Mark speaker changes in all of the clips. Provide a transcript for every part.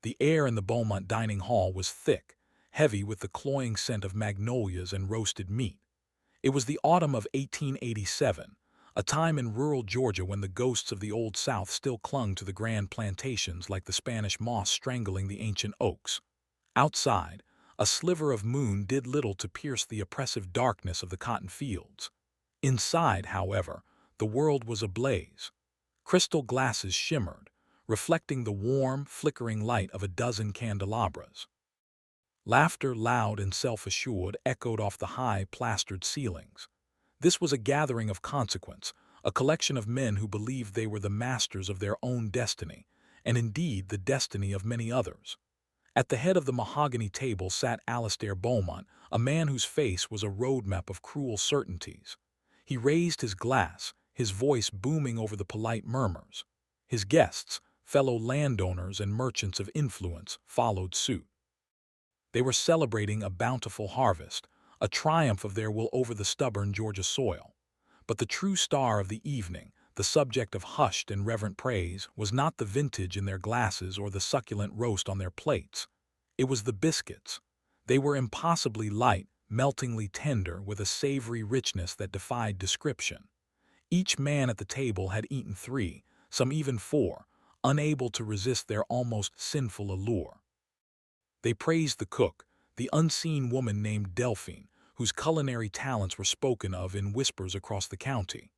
Speaker 1: The air in the Beaumont dining hall was thick, heavy with the cloying scent of magnolias and roasted meat. It was the autumn of 1887, a time in rural Georgia when the ghosts of the Old South still clung to the grand plantations like the Spanish moss strangling the ancient oaks. Outside, a sliver of moon did little to pierce the oppressive darkness of the cotton fields. Inside, however, the world was ablaze. Crystal glasses shimmered, reflecting the warm, flickering light of a dozen candelabras. Laughter, loud and self-assured, echoed off the high, plastered ceilings. This was a gathering of consequence, a collection of men who believed they were the masters of their own destiny, and indeed the destiny of many others. At the head of the mahogany table sat Alastair Beaumont, a man whose face was a roadmap of cruel certainties. He raised his glass, his voice booming over the polite murmurs. His guests, fellow landowners and merchants of influence, followed suit. They were celebrating a bountiful harvest, a triumph of their will over the stubborn Georgia soil. But the true star of the evening, the subject of hushed and reverent praise, was not the vintage in their glasses or the succulent roast on their plates. It was the biscuits. They were impossibly light, meltingly tender, with a savory richness that defied description. Each man at the table had eaten 3, some even 4, unable to resist their almost sinful allure. They praised the cook, the unseen woman named Delphine, whose culinary talents were spoken of in whispers across the county.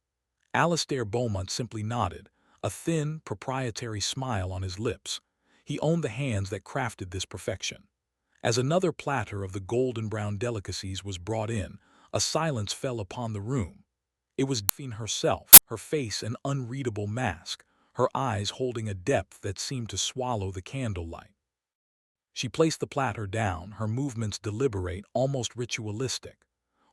Speaker 1: Alastair Beaumont simply nodded, a thin, proprietary smile on his lips. He owned the hands that crafted this perfection. As another platter of the golden-brown delicacies was brought in, a silence fell upon the room. It was Delphine herself, her face an unreadable mask, her eyes holding a depth that seemed to swallow the candlelight. She placed the platter down, her movements deliberate, almost ritualistic.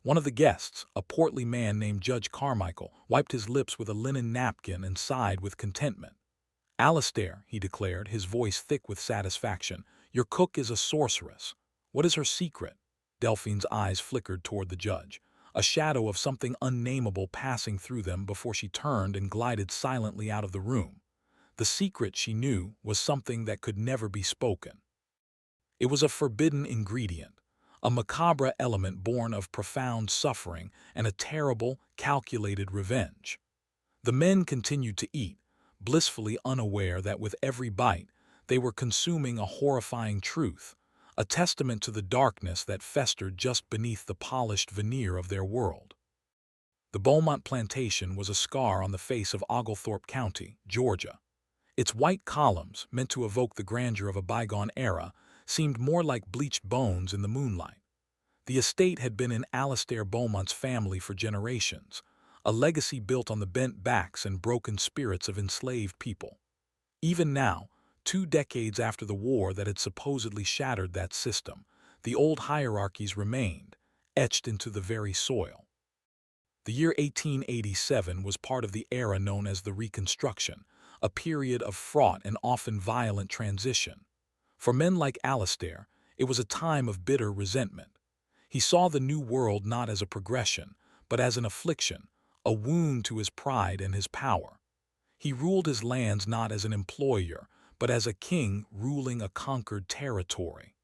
Speaker 1: One of the guests, a portly man named Judge Carmichael, wiped his lips with a linen napkin and sighed with contentment. "Alastair," he declared, his voice thick with satisfaction, "your cook is a sorceress. What is her secret?" Delphine's eyes flickered toward the judge, a shadow of something unnameable passing through them before she turned and glided silently out of the room. The secret, she knew, was something that could never be spoken. It was a forbidden ingredient, a macabre element born of profound suffering and a terrible, calculated revenge. The men continued to eat, blissfully unaware that with every bite they were consuming a horrifying truth, a testament to the darkness that festered just beneath the polished veneer of their world. The Beaumont plantation was a scar on the face of Oglethorpe County, Georgia. Its white columns, meant to evoke the grandeur of a bygone era, seemed more like bleached bones in the moonlight. The estate had been in Alastair Beaumont's family for generations, a legacy built on the bent backs and broken spirits of enslaved people. Even now, 2 decades after the war that had supposedly shattered that system, the old hierarchies remained, etched into the very soil. The year 1887 was part of the era known as the Reconstruction, a period of fraught and often violent transition. For men like Alastair, it was a time of bitter resentment. He saw the new world not as a progression, but as an affliction, a wound to his pride and his power. He ruled his lands not as an employer, but as a king ruling a conquered territory.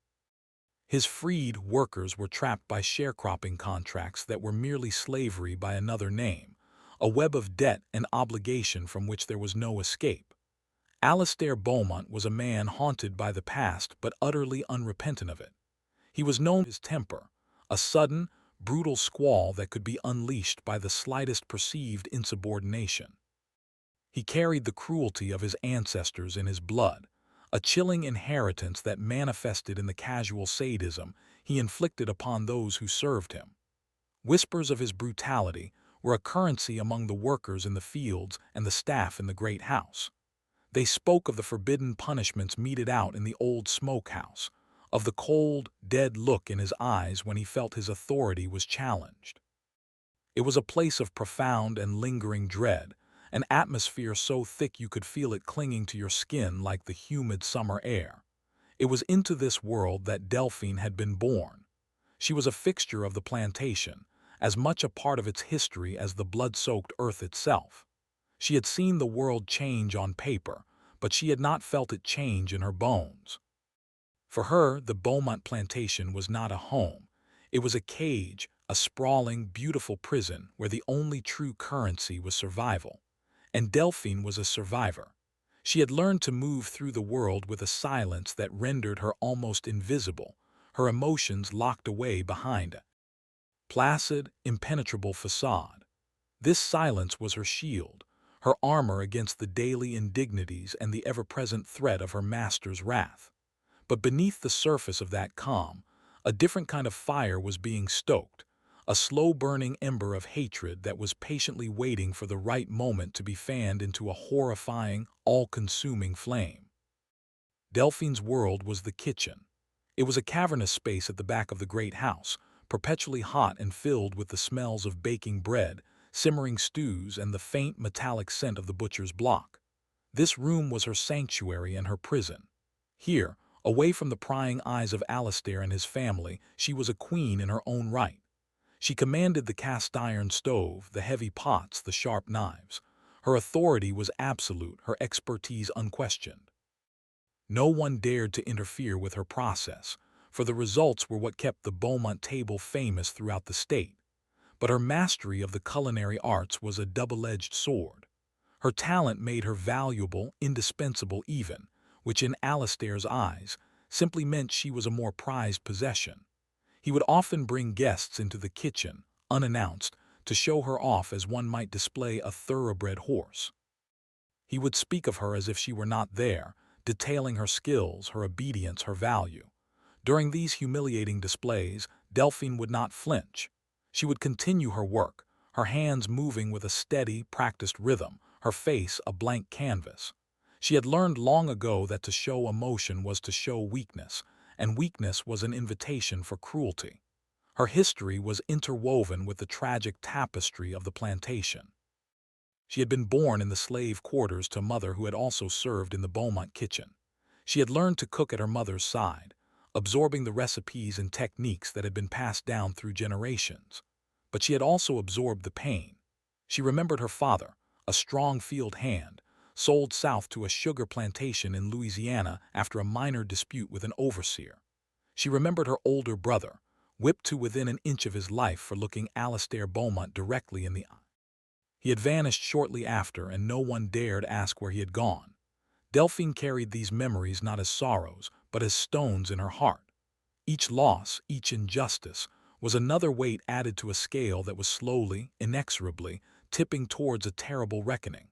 Speaker 1: His freed workers were trapped by sharecropping contracts that were merely slavery by another name, a web of debt and obligation from which there was no escape. Alastair Beaumont was a man haunted by the past but utterly unrepentant of it. He was known for his temper, a sudden, brutal squall that could be unleashed by the slightest perceived insubordination. He carried the cruelty of his ancestors in his blood, a chilling inheritance that manifested in the casual sadism he inflicted upon those who served him. Whispers of his brutality were a currency among the workers in the fields and the staff in the great house. They spoke of the forbidden punishments meted out in the old smokehouse, of the cold, dead look in his eyes when he felt his authority was challenged. It was a place of profound and lingering dread, an atmosphere so thick you could feel it clinging to your skin like the humid summer air. It was into this world that Delphine had been born. She was a fixture of the plantation, as much a part of its history as the blood-soaked earth itself. She had seen the world change on paper, but she had not felt it change in her bones. For her, the Beaumont plantation was not a home. It was a cage, a sprawling, beautiful prison where the only true currency was survival. And Delphine was a survivor. She had learned to move through the world with a silence that rendered her almost invisible, her emotions locked away behind a placid, impenetrable facade. This silence was her shield, her armor against the daily indignities and the ever-present threat of her master's wrath. But beneath the surface of that calm, a different kind of fire was being stoked, a slow-burning ember of hatred that was patiently waiting for the right moment to be fanned into a horrifying, all-consuming flame. Delphine's world was the kitchen. It was a cavernous space at the back of the great house, perpetually hot and filled with the smells of baking bread, simmering stews, and the faint metallic scent of the butcher's block. This room was her sanctuary and her prison. Here, away from the prying eyes of Alistair and his family, she was a queen in her own right. She commanded the cast-iron stove, the heavy pots, the sharp knives. Her authority was absolute, her expertise unquestioned. No one dared to interfere with her process, for the results were what kept the Beaumont table famous throughout the state. But her mastery of the culinary arts was a double-edged sword. Her talent made her valuable, indispensable even, which in Alistair's eyes simply meant she was a more prized possession. He would often bring guests into the kitchen, unannounced, to show her off as one might display a thoroughbred horse. He would speak of her as if she were not there, detailing her skills, her obedience, her value. During these humiliating displays, Delphine would not flinch. She would continue her work, her hands moving with a steady, practiced rhythm, her face a blank canvas. She had learned long ago that to show emotion was to show weakness, and weakness was an invitation for cruelty. Her history was interwoven with the tragic tapestry of the plantation. She had been born in the slave quarters to a mother who had also served in the Beaumont kitchen. She had learned to cook at her mother's side, absorbing the recipes and techniques that had been passed down through generations. But she had also absorbed the pain. She remembered her father, a strong field hand, sold south to a sugar plantation in Louisiana after a minor dispute with an overseer. She remembered her older brother, whipped to within an inch of his life for looking Alistair Beaumont directly in the eye. He had vanished shortly after, and no one dared ask where he had gone. Delphine carried these memories not as sorrows, but as stones in her heart. Each loss, each injustice, was another weight added to a scale that was slowly, inexorably, tipping towards a terrible reckoning.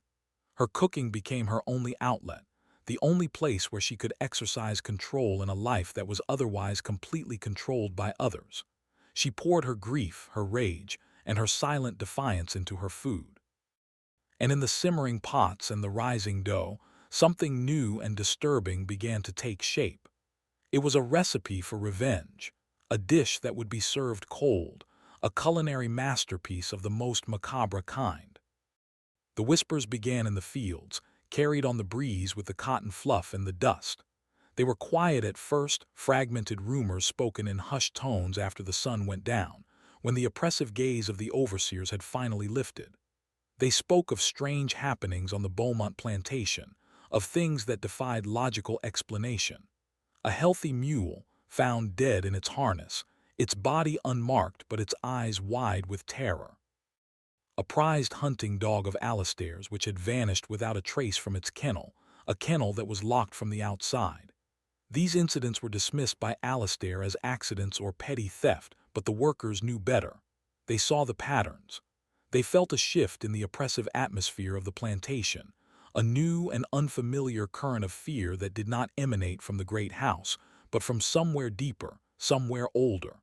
Speaker 1: Her cooking became her only outlet, the only place where she could exercise control in a life that was otherwise completely controlled by others. She poured her grief, her rage, and her silent defiance into her food. And in the simmering pots and the rising dough, something new and disturbing began to take shape. It was a recipe for revenge, a dish that would be served cold, a culinary masterpiece of the most macabre kind. The whispers began in the fields, carried on the breeze with the cotton fluff and the dust. They were quiet at first, fragmented rumors spoken in hushed tones after the sun went down, when the oppressive gaze of the overseers had finally lifted. They spoke of strange happenings on the Beaumont plantation, of things that defied logical explanation. A healthy mule, found dead in its harness, its body unmarked but its eyes wide with terror. A prized hunting dog of Alistair's which had vanished without a trace from its kennel, a kennel that was locked from the outside. These incidents were dismissed by Alistair as accidents or petty theft, but the workers knew better. They saw the patterns. They felt a shift in the oppressive atmosphere of the plantation, a new and unfamiliar current of fear that did not emanate from the great house, but from somewhere deeper, somewhere older.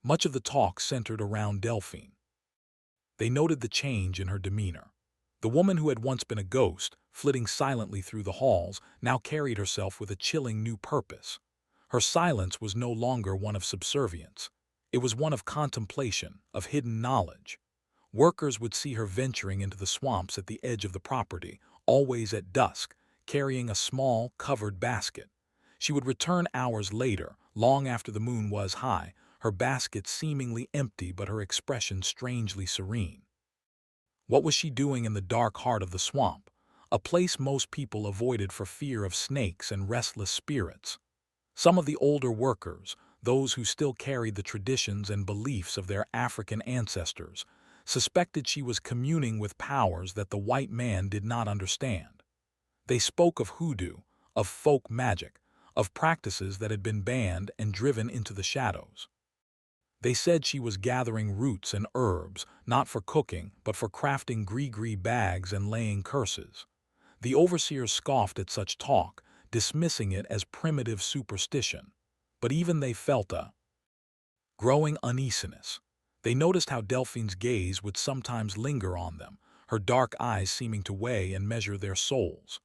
Speaker 1: Much of the talk centered around Delphine. They noted the change in her demeanor. The woman who had once been a ghost, flitting silently through the halls, now carried herself with a chilling new purpose. Her silence was no longer one of subservience. It was one of contemplation, of hidden knowledge. Workers would see her venturing into the swamps at the edge of the property, always at dusk, carrying a small, covered basket. She would return hours later, long after the moon was high, her basket seemingly empty but her expression strangely serene. What was she doing in the dark heart of the swamp, a place most people avoided for fear of snakes and restless spirits? Some of the older workers, those who still carried the traditions and beliefs of their African ancestors, suspected she was communing with powers that the white man did not understand. They spoke of hoodoo, of folk magic, of practices that had been banned and driven into the shadows. They said she was gathering roots and herbs, not for cooking, but for crafting gree-gree bags and laying curses. The overseers scoffed at such talk, dismissing it as primitive superstition. But even they felt a growing uneasiness. They noticed how Delphine's gaze would sometimes linger on them, her dark eyes seeming to weigh and measure their souls.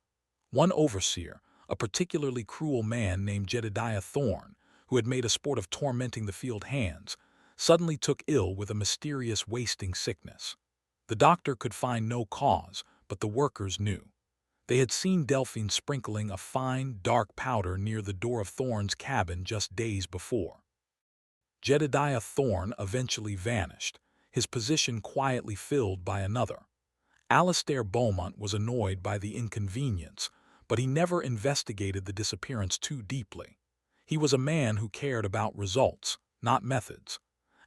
Speaker 1: One overseer, a particularly cruel man named Jedediah Thorne, who had made a sport of tormenting the field hands, suddenly took ill with a mysterious wasting sickness. The doctor could find no cause, but the workers knew. They had seen Delphine sprinkling a fine, dark powder near the door of Thorne's cabin just days before. Jedediah Thorne eventually vanished, his position quietly filled by another. Alastair Beaumont was annoyed by the inconvenience, but he never investigated the disappearance too deeply. He was a man who cared about results, not methods.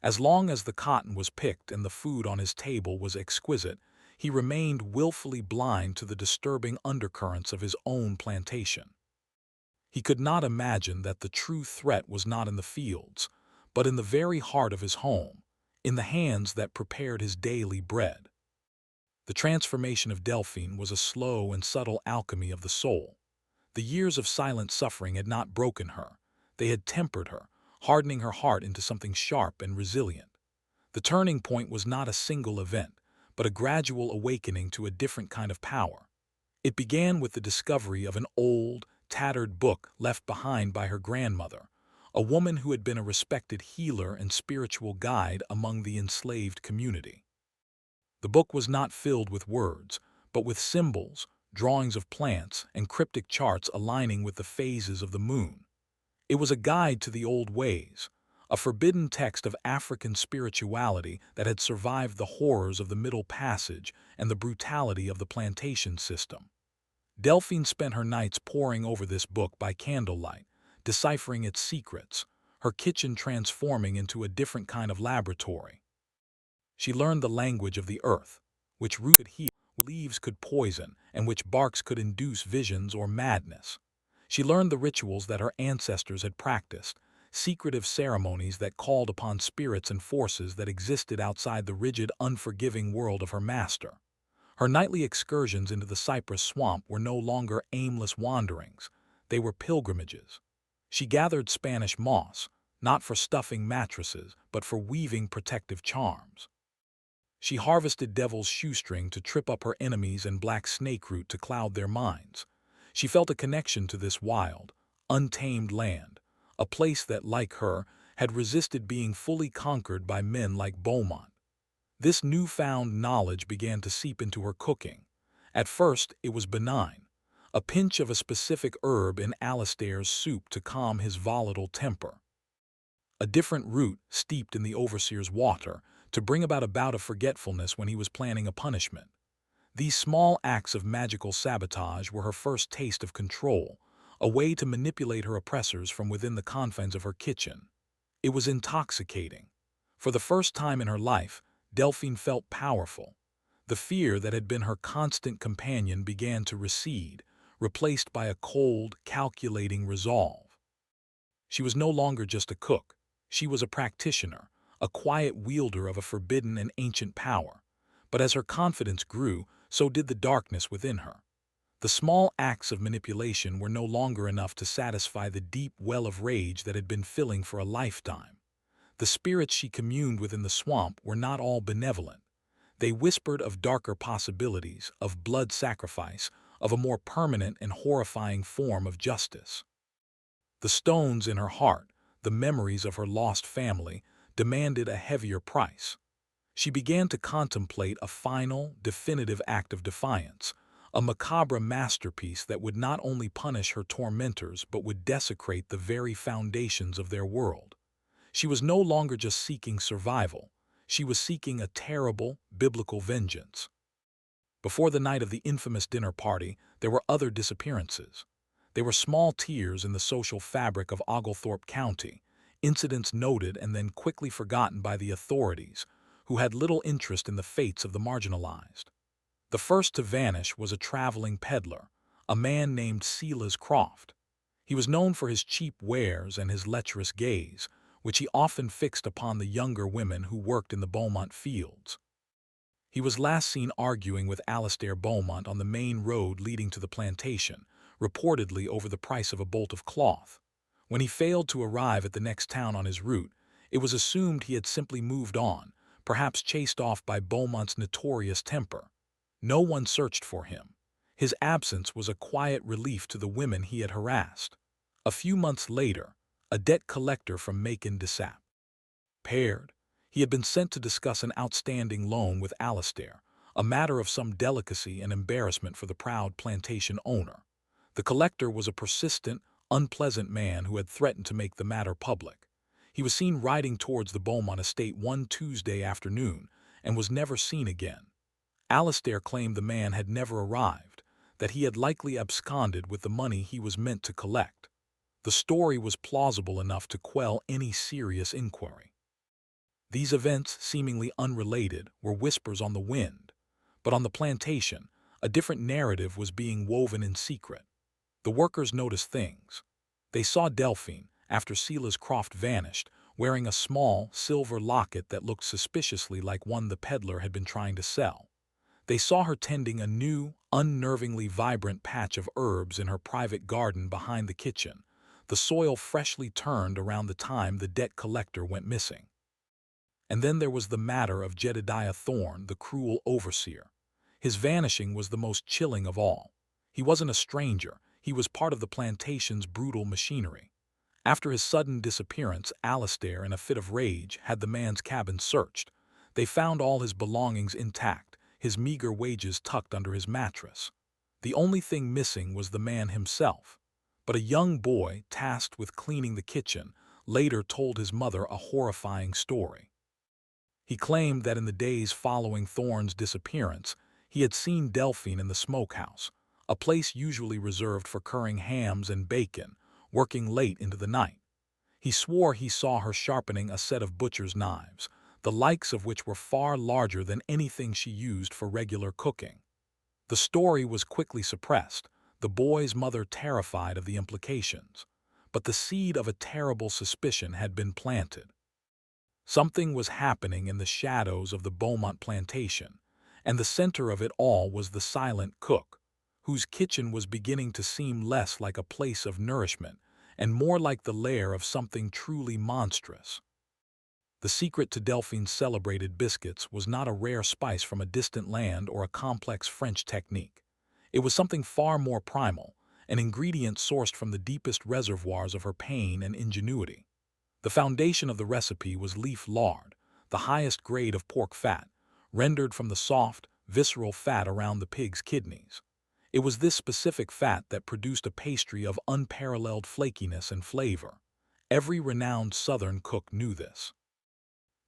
Speaker 1: As long as the cotton was picked and the food on his table was exquisite, he remained willfully blind to the disturbing undercurrents of his own plantation. He could not imagine that the true threat was not in the fields, but in the very heart of his home, in the hands that prepared his daily bread. The transformation of Delphine was a slow and subtle alchemy of the soul. The years of silent suffering had not broken her. They had tempered her, hardening her heart into something sharp and resilient. The turning point was not a single event, but a gradual awakening to a different kind of power. It began with the discovery of an old, tattered book left behind by her grandmother, a woman who had been a respected healer and spiritual guide among the enslaved community. The book was not filled with words, but with symbols, drawings of plants, and cryptic charts aligning with the phases of the moon. It was a guide to the old ways, a forbidden text of African spirituality that had survived the horrors of the Middle Passage and the brutality of the plantation system. Delphine spent her nights poring over this book by candlelight, deciphering its secrets, her kitchen transforming into a different kind of laboratory. She learned the language of the earth, which root could heal, which leaves could poison, and which barks could induce visions or madness. She learned the rituals that her ancestors had practiced, secretive ceremonies that called upon spirits and forces that existed outside the rigid, unforgiving world of her master. Her nightly excursions into the cypress swamp were no longer aimless wanderings, they were pilgrimages. She gathered Spanish moss, not for stuffing mattresses, but for weaving protective charms. She harvested devil's shoestring to trip up her enemies and black snake root to cloud their minds. She felt a connection to this wild, untamed land, a place that, like her, had resisted being fully conquered by men like Beaumont. This newfound knowledge began to seep into her cooking. At first, it was benign, a pinch of a specific herb in Alastair's soup to calm his volatile temper, a different root steeped in the overseer's water to bring about a bout of forgetfulness when he was planning a punishment. These small acts of magical sabotage were her first taste of control, a way to manipulate her oppressors from within the confines of her kitchen. It was intoxicating. For the first time in her life, Delphine felt powerful. The fear that had been her constant companion began to recede, replaced by a cold, calculating resolve. She was no longer just a cook. She was a practitioner, a quiet wielder of a forbidden and ancient power. But as her confidence grew, so did the darkness within her. The small acts of manipulation were no longer enough to satisfy the deep well of rage that had been filling for a lifetime. The spirits she communed with in the swamp were not all benevolent. They whispered of darker possibilities, of blood sacrifice, of a more permanent and horrifying form of justice. The stones in her heart, the memories of her lost family, demanded a heavier price. She began to contemplate a final, definitive act of defiance, a macabre masterpiece that would not only punish her tormentors but would desecrate the very foundations of their world. She was no longer just seeking survival. She was seeking a terrible, biblical vengeance. Before the night of the infamous dinner party, there were other disappearances. They were small tears in the social fabric of Oglethorpe County, incidents noted and then quickly forgotten by the authorities, who had little interest in the fates of the marginalized. The first to vanish was a traveling peddler, a man named Silas Croft. He was known for his cheap wares and his lecherous gaze, which he often fixed upon the younger women who worked in the Beaumont fields. He was last seen arguing with Alastair Beaumont on the main road leading to the plantation, reportedly over the price of a bolt of cloth. When he failed to arrive at the next town on his route, it was assumed he had simply moved on, perhaps chased off by Beaumont's notorious temper. No one searched for him. His absence was a quiet relief to the women he had harassed. A few months later, a debt collector from Macon disappeared. He had been sent to discuss an outstanding loan with Alastair, a matter of some delicacy and embarrassment for the proud plantation owner. The collector was a persistent, unpleasant man who had threatened to make the matter public. He was seen riding towards the Beaumont estate one Tuesday afternoon and was never seen again. Alastair claimed the man had never arrived, that he had likely absconded with the money he was meant to collect. The story was plausible enough to quell any serious inquiry. These events, seemingly unrelated, were whispers on the wind, but on the plantation, a different narrative was being woven in secret. The workers noticed things. They saw Delphine, after Silas Croft vanished, wearing a small, silver locket that looked suspiciously like one the peddler had been trying to sell. They saw her tending a new, unnervingly vibrant patch of herbs in her private garden behind the kitchen, the soil freshly turned around the time the debt collector went missing. And then there was the matter of Jedediah Thorne, the cruel overseer. His vanishing was the most chilling of all. He wasn't a stranger, he was part of the plantation's brutal machinery. After his sudden disappearance, Alastair, in a fit of rage, had the man's cabin searched. They found all his belongings intact, his meager wages tucked under his mattress. The only thing missing was the man himself. But a young boy, tasked with cleaning the kitchen, later told his mother a horrifying story. He claimed that in the days following Thorne's disappearance, he had seen Delphine in the smokehouse, a place usually reserved for curing hams and bacon, working late into the night. He swore he saw her sharpening a set of butcher's knives, the likes of which were far larger than anything she used for regular cooking. The story was quickly suppressed, the boy's mother terrified of the implications. But the seed of a terrible suspicion had been planted. Something was happening in the shadows of the Beaumont plantation, and the center of it all was the silent cook, whose kitchen was beginning to seem less like a place of nourishment and more like the lair of something truly monstrous. The secret to Delphine's celebrated biscuits was not a rare spice from a distant land or a complex French technique. It was something far more primal, an ingredient sourced from the deepest reservoirs of her pain and ingenuity. The foundation of the recipe was leaf lard, the highest grade of pork fat, rendered from the soft, visceral fat around the pig's kidneys. It was this specific fat that produced a pastry of unparalleled flakiness and flavor. Every renowned Southern cook knew this.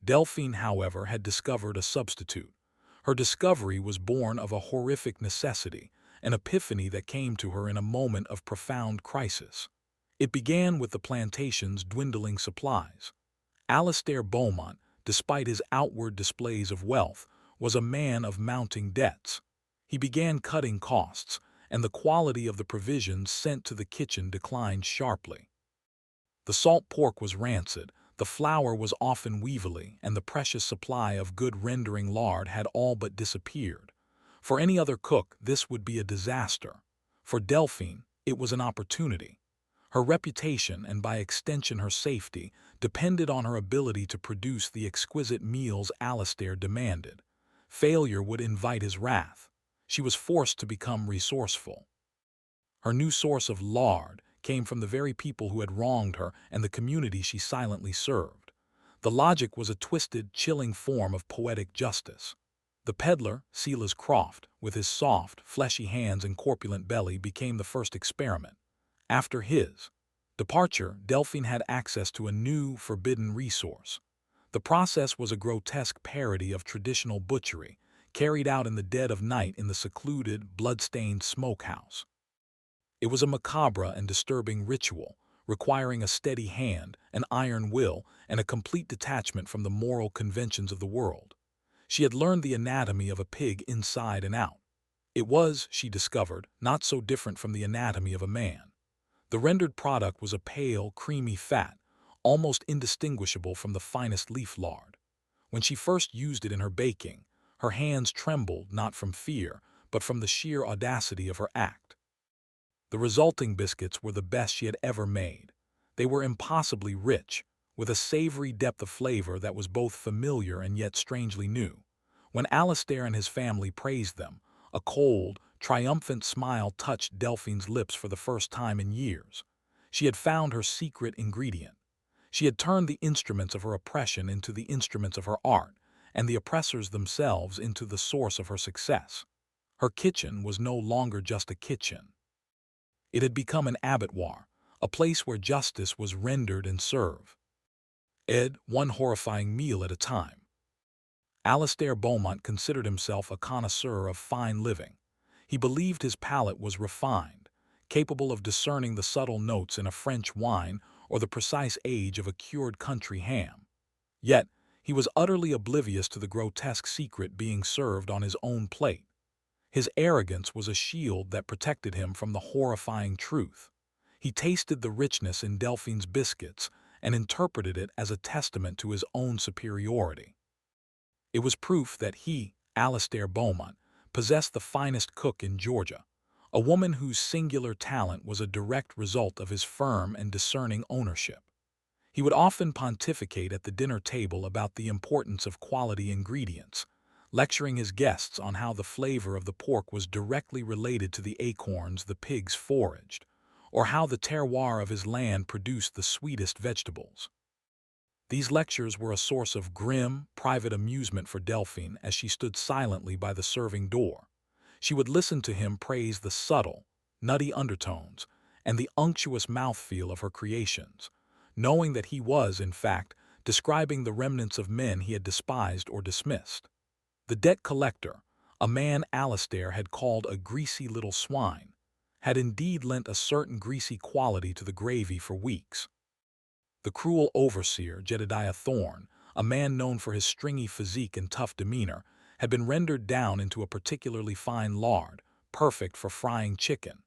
Speaker 1: Delphine, however, had discovered a substitute. Her discovery was born of a horrific necessity, an epiphany that came to her in a moment of profound crisis. It began with the plantation's dwindling supplies. Alastair Beaumont, despite his outward displays of wealth, was a man of mounting debts. He began cutting costs, and the quality of the provisions sent to the kitchen declined sharply. The salt pork was rancid, the flour was often weevily, and the precious supply of good rendering lard had all but disappeared. For any other cook, this would be a disaster. For Delphine, it was an opportunity. Her reputation, and by extension her safety, depended on her ability to produce the exquisite meals Alastair demanded. Failure would invite his wrath. She was forced to become resourceful. Her new source of lard came from the very people who had wronged her and the community she silently served. The logic was a twisted, chilling form of poetic justice. The peddler, Silas Croft, with his soft, fleshy hands and corpulent belly, became the first experiment. After his departure, Delphine had access to a new, forbidden resource. The process was a grotesque parody of traditional butchery, carried out in the dead of night in the secluded, blood-stained smokehouse. It was a macabre and disturbing ritual, requiring a steady hand, an iron will, and a complete detachment from the moral conventions of the world. She had learned the anatomy of a pig inside and out. It was, she discovered, not so different from the anatomy of a man. The rendered product was a pale, creamy fat, almost indistinguishable from the finest leaf lard. When she first used it in her baking, her hands trembled not from fear, but from the sheer audacity of her act. The resulting biscuits were the best she had ever made. They were impossibly rich, with a savory depth of flavor that was both familiar and yet strangely new. When Alistair and his family praised them, a cold, triumphant smile touched Delphine's lips for the first time in years. She had found her secret ingredient. She had turned the instruments of her oppression into the instruments of her art, and the oppressors themselves into the source of her success. Her kitchen was no longer just a kitchen. It had become an abattoir, a place where justice was rendered and served. One horrifying meal at a time. Alistair Beaumont considered himself a connoisseur of fine living. He believed his palate was refined, capable of discerning the subtle notes in a French wine or the precise age of a cured country ham. Yet, he was utterly oblivious to the grotesque secret being served on his own plate. His arrogance was a shield that protected him from the horrifying truth. He tasted the richness in Delphine's biscuits and interpreted it as a testament to his own superiority. It was proof that he, Alistair Beaumont, possessed the finest cook in Georgia, a woman whose singular talent was a direct result of his firm and discerning ownership. He would often pontificate at the dinner table about the importance of quality ingredients, lecturing his guests on how the flavor of the pork was directly related to the acorns the pigs foraged, or how the terroir of his land produced the sweetest vegetables. These lectures were a source of grim, private amusement for Delphine as she stood silently by the serving door. She would listen to him praise the subtle, nutty undertones and the unctuous mouthfeel of her creations, knowing that he was, in fact, describing the remnants of men he had despised or dismissed. The debt collector, a man Alistair had called a greasy little swine, had indeed lent a certain greasy quality to the gravy for weeks. The cruel overseer, Jedediah Thorne, a man known for his stringy physique and tough demeanor, had been rendered down into a particularly fine lard, perfect for frying chicken.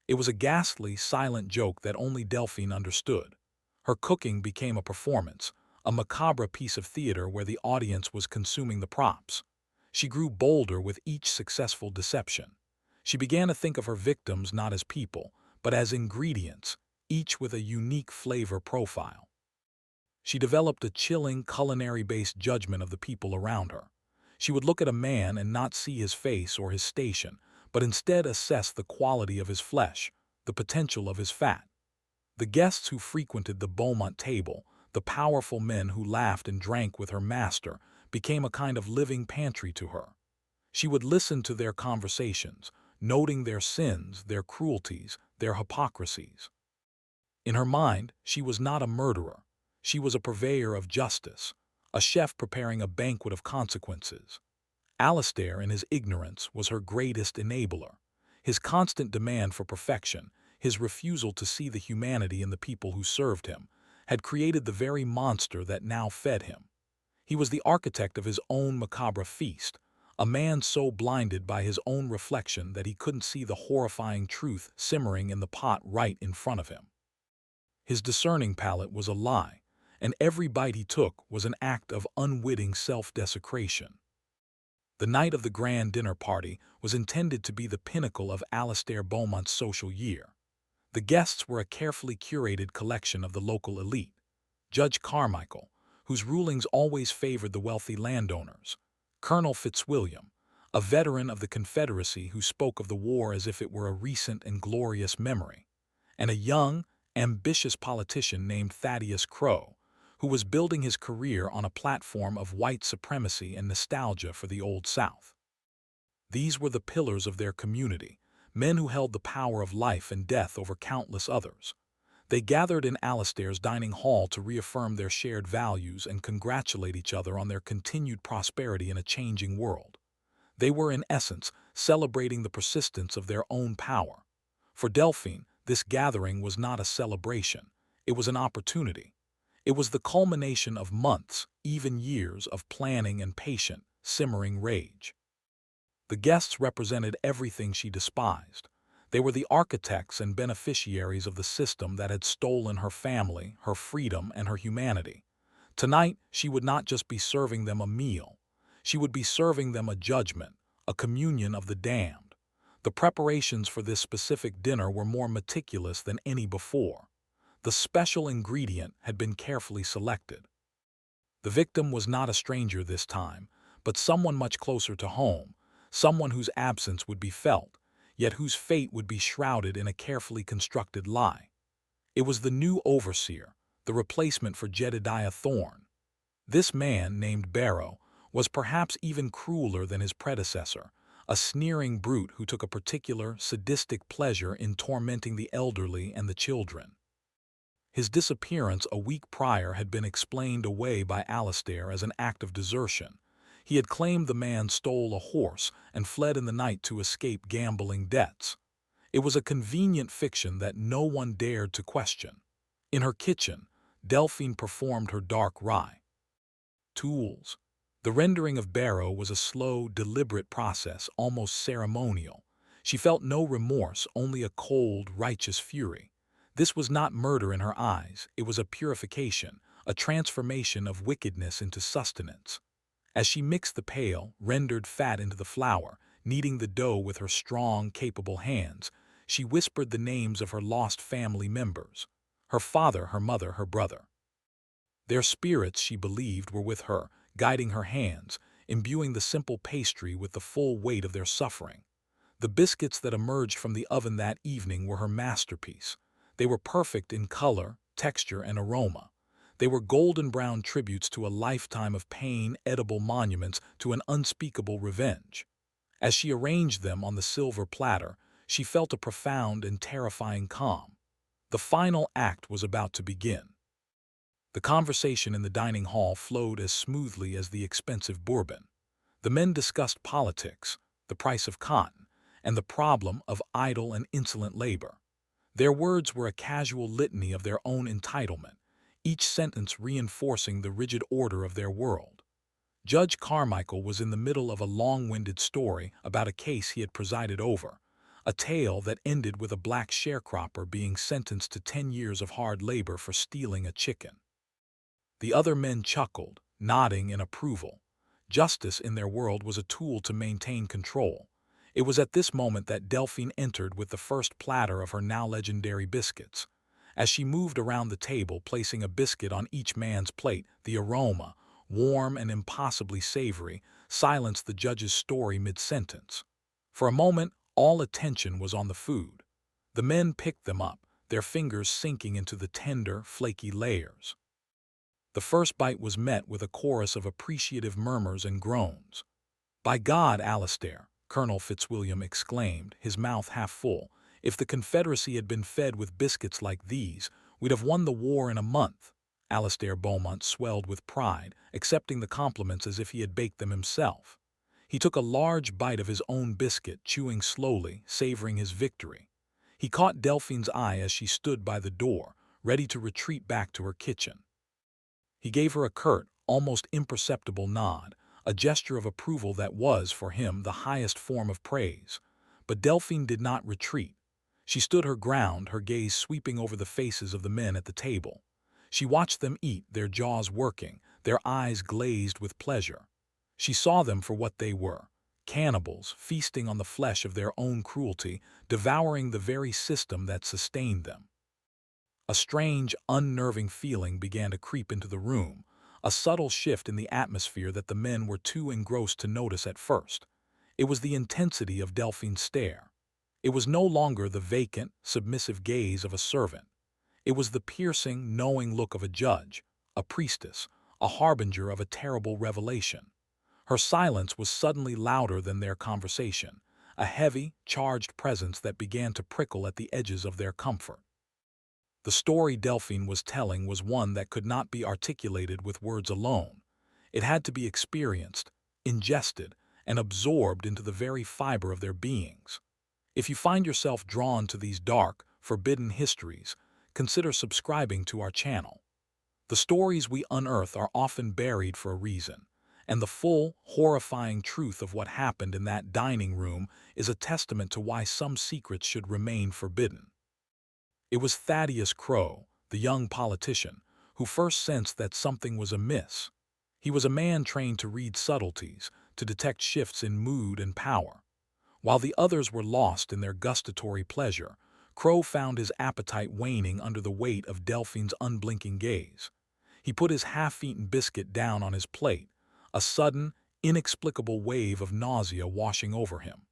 Speaker 1: It was a ghastly, silent joke that only Delphine understood. Her cooking became a performance, a macabre piece of theater where the audience was consuming the props. She grew bolder with each successful deception. She began to think of her victims not as people, but as ingredients, each with a unique flavor profile. She developed a chilling, culinary-based judgment of the people around her. She would look at a man and not see his face or his station, but instead assess the quality of his flesh, the potential of his fat. The guests who frequented the Beaumont table, the powerful men who laughed and drank with her master, became a kind of living pantry to her. She would listen to their conversations, noting their sins, their cruelties, their hypocrisies. In her mind, she was not a murderer. She was a purveyor of justice, a chef preparing a banquet of consequences. Alistair, in his ignorance, was her greatest enabler. His constant demand for perfection, his refusal to see the humanity in the people who served him, had created the very monster that now fed him. He was the architect of his own macabre feast, a man so blinded by his own reflection that he couldn't see the horrifying truth simmering in the pot right in front of him. His discerning palate was a lie, and every bite he took was an act of unwitting self-desecration. The night of the grand dinner party was intended to be the pinnacle of Alistair Beaumont's social year. The guests were a carefully curated collection of the local elite. Judge Carmichael, whose rulings always favored the wealthy landowners; Colonel Fitzwilliam, a veteran of the Confederacy who spoke of the war as if it were a recent and glorious memory; and a young, ambitious politician named Thaddeus Crowe, who was building his career on a platform of white supremacy and nostalgia for the Old South. These were the pillars of their community, men who held the power of life and death over countless others. They gathered in Alistair's dining hall to reaffirm their shared values and congratulate each other on their continued prosperity in a changing world. They were, in essence, celebrating the persistence of their own power. For Delphine, this gathering was not a celebration. It was an opportunity. It was the culmination of months, even years, of planning and patient, simmering rage. The guests represented everything she despised. They were the architects and beneficiaries of the system that had stolen her family, her freedom, and her humanity. Tonight, she would not just be serving them a meal. She would be serving them a judgment, a communion of the damned. The preparations for this specific dinner were more meticulous than any before. The special ingredient had been carefully selected. The victim was not a stranger this time, but someone much closer to home, someone whose absence would be felt, yet whose fate would be shrouded in a carefully constructed lie. It was the new overseer, the replacement for Jedediah Thorne. This man, named Barrow, was perhaps even crueler than his predecessor, a sneering brute who took a particular, sadistic pleasure in tormenting the elderly and the children. His disappearance a week prior had been explained away by Alastair as an act of desertion. He had claimed the man stole a horse and fled in the night to escape gambling debts. It was a convenient fiction that no one dared to question. In her kitchen, Delphine performed her dark rite. Tools. The rendering of Barrow was a slow, deliberate process, almost ceremonial. She felt no remorse, only a cold, righteous fury. This was not murder in her eyes, it was a purification, a transformation of wickedness into sustenance. As she mixed the pale, rendered fat into the flour, kneading the dough with her strong, capable hands, she whispered the names of her lost family members. Her father, her mother, her brother. Their spirits, she believed, were with her, guiding her hands, imbuing the simple pastry with the full weight of their suffering. The biscuits that emerged from the oven that evening were her masterpiece. They were perfect in color, texture, and aroma. They were golden brown tributes to a lifetime of pain, edible monuments to an unspeakable revenge. As she arranged them on the silver platter, she felt a profound and terrifying calm. The final act was about to begin. The conversation in the dining hall flowed as smoothly as the expensive bourbon. The men discussed politics, the price of cotton, and the problem of idle and insolent labor. Their words were a casual litany of their own entitlement, each sentence reinforcing the rigid order of their world. Judge Carmichael was in the middle of a long-winded story about a case he had presided over, a tale that ended with a black sharecropper being sentenced to 10 years of hard labor for stealing a chicken. The other men chuckled, nodding in approval. Justice in their world was a tool to maintain control. It was at this moment that Delphine entered with the first platter of her now legendary biscuits. As she moved around the table, placing a biscuit on each man's plate, the aroma, warm and impossibly savory, silenced the judge's story mid-sentence. For a moment, all attention was on the food. The men picked them up, their fingers sinking into the tender, flaky layers. The first bite was met with a chorus of appreciative murmurs and groans. "By God, Alastair," Colonel Fitzwilliam exclaimed, his mouth half full, "if the Confederacy had been fed with biscuits like these, we'd have won the war in a month." Alastair Beaumont swelled with pride, accepting the compliments as if he had baked them himself. He took a large bite of his own biscuit, chewing slowly, savoring his victory. He caught Delphine's eye as she stood by the door, ready to retreat back to her kitchen. He gave her a curt, almost imperceptible nod, a gesture of approval that was, for him, the highest form of praise. But Delphine did not retreat. She stood her ground, her gaze sweeping over the faces of the men at the table. She watched them eat, their jaws working, their eyes glazed with pleasure. She saw them for what they were, cannibals feasting on the flesh of their own cruelty, devouring the very system that sustained them. A strange, unnerving feeling began to creep into the room, a subtle shift in the atmosphere that the men were too engrossed to notice at first. It was the intensity of Delphine's stare. It was no longer the vacant, submissive gaze of a servant. It was the piercing, knowing look of a judge, a priestess, a harbinger of a terrible revelation. Her silence was suddenly louder than their conversation, a heavy, charged presence that began to prickle at the edges of their comfort. The story Delphine was telling was one that could not be articulated with words alone. It had to be experienced, ingested, and absorbed into the very fiber of their beings. If you find yourself drawn to these dark, forbidden histories, consider subscribing to our channel. The stories we unearth are often buried for a reason, and the full, horrifying truth of what happened in that dining room is a testament to why some secrets should remain forbidden. It was Thaddeus Crowe, the young politician, who first sensed that something was amiss. He was a man trained to read subtleties, to detect shifts in mood and power. While the others were lost in their gustatory pleasure, Crowe found his appetite waning under the weight of Delphine's unblinking gaze. He put his half-eaten biscuit down on his plate, a sudden, inexplicable wave of nausea washing over him.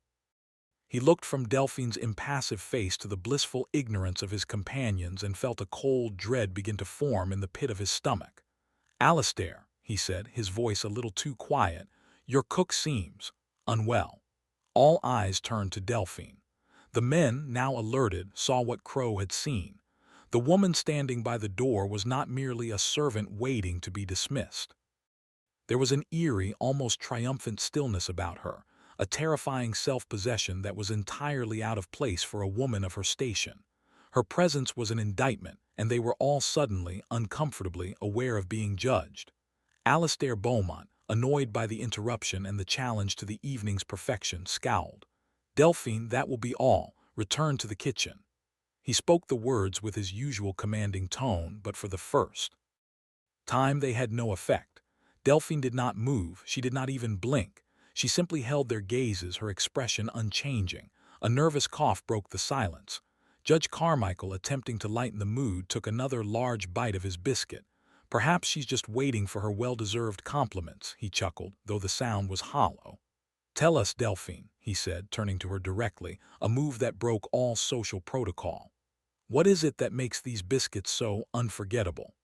Speaker 1: He looked from Delphine's impassive face to the blissful ignorance of his companions and felt a cold dread begin to form in the pit of his stomach. "Alistair," he said, his voice a little too quiet, "your cook seems unwell." All eyes turned to Delphine. The men, now alerted, saw what Crowe had seen. The woman standing by the door was not merely a servant waiting to be dismissed. There was an eerie, almost triumphant stillness about her, a terrifying self-possession that was entirely out of place for a woman of her station. Her presence was an indictment, and they were all suddenly, uncomfortably aware of being judged. Alistair Beaumont, annoyed by the interruption and the challenge to the evening's perfection, scowled. "Delphine, that will be all. Return to the kitchen." He spoke the words with his usual commanding tone, but for the first time they had no effect. Delphine did not move, she did not even blink. She simply held their gazes, her expression unchanging. A nervous cough broke the silence. Judge Carmichael, attempting to lighten the mood, took another large bite of his biscuit. "Perhaps she's just waiting for her well-deserved compliments," he chuckled, though the sound was hollow. "Tell us, Delphine," he said, turning to her directly, a move that broke all social protocol. "What is it that makes these biscuits so unforgettable?"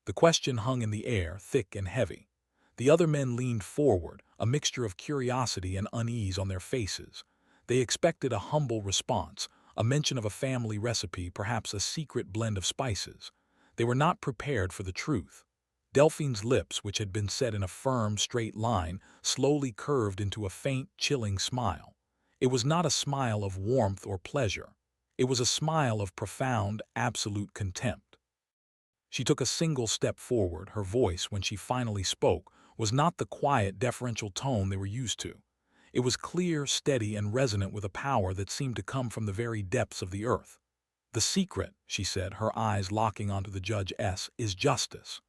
Speaker 1: The question hung in the air, thick and heavy. The other men leaned forward, a mixture of curiosity and unease on their faces. They expected a humble response, a mention of a family recipe, perhaps a secret blend of spices. They were not prepared for the truth. Delphine's lips, which had been set in a firm, straight line, slowly curved into a faint, chilling smile. It was not a smile of warmth or pleasure. It was a smile of profound, absolute contempt. She took a single step forward. Her voice, when she finally spoke, was not the quiet, deferential tone they were used to. It was clear, steady, and resonant with a power that seemed to come from the very depths of the earth. "The secret," she said, her eyes locking onto the judge's, "is justice."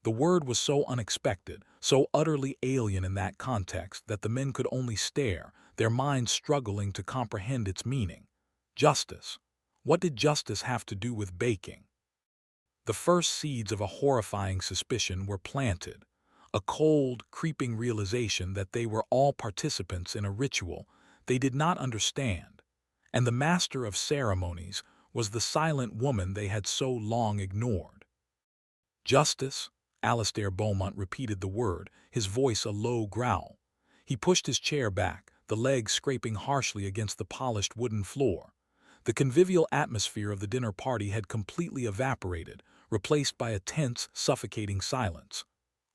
Speaker 1: The word was so unexpected, so utterly alien in that context, that the men could only stare, their minds struggling to comprehend its meaning. Justice. What did justice have to do with baking? The first seeds of a horrifying suspicion were planted, a cold, creeping realization that they were all participants in a ritual they did not understand, and the master of ceremonies was the silent woman they had so long ignored. "Justice?" Alistair Beaumont repeated the word, his voice a low growl. He pushed his chair back, the legs scraping harshly against the polished wooden floor. The convivial atmosphere of the dinner party had completely evaporated, replaced by a tense, suffocating silence.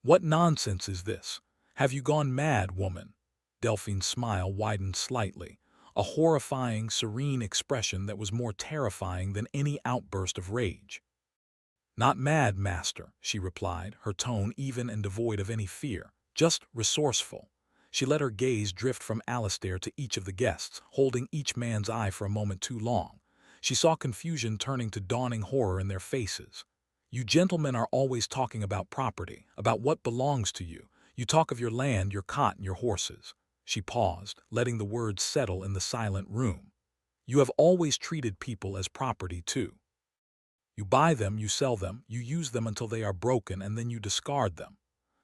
Speaker 1: "What nonsense is this? Have you gone mad, woman?" Delphine's smile widened slightly, a horrifying, serene expression that was more terrifying than any outburst of rage. "Not mad, master," she replied, her tone even and devoid of any fear, "just resourceful." She let her gaze drift from Alistair to each of the guests, holding each man's eye for a moment too long. She saw confusion turning to dawning horror in their faces. "You gentlemen are always talking about property, about what belongs to you. You talk of your land, your cot, and your horses." She paused, letting the words settle in the silent room. "You have always treated people as property, too. You buy them, you sell them, you use them until they are broken, and then you discard them."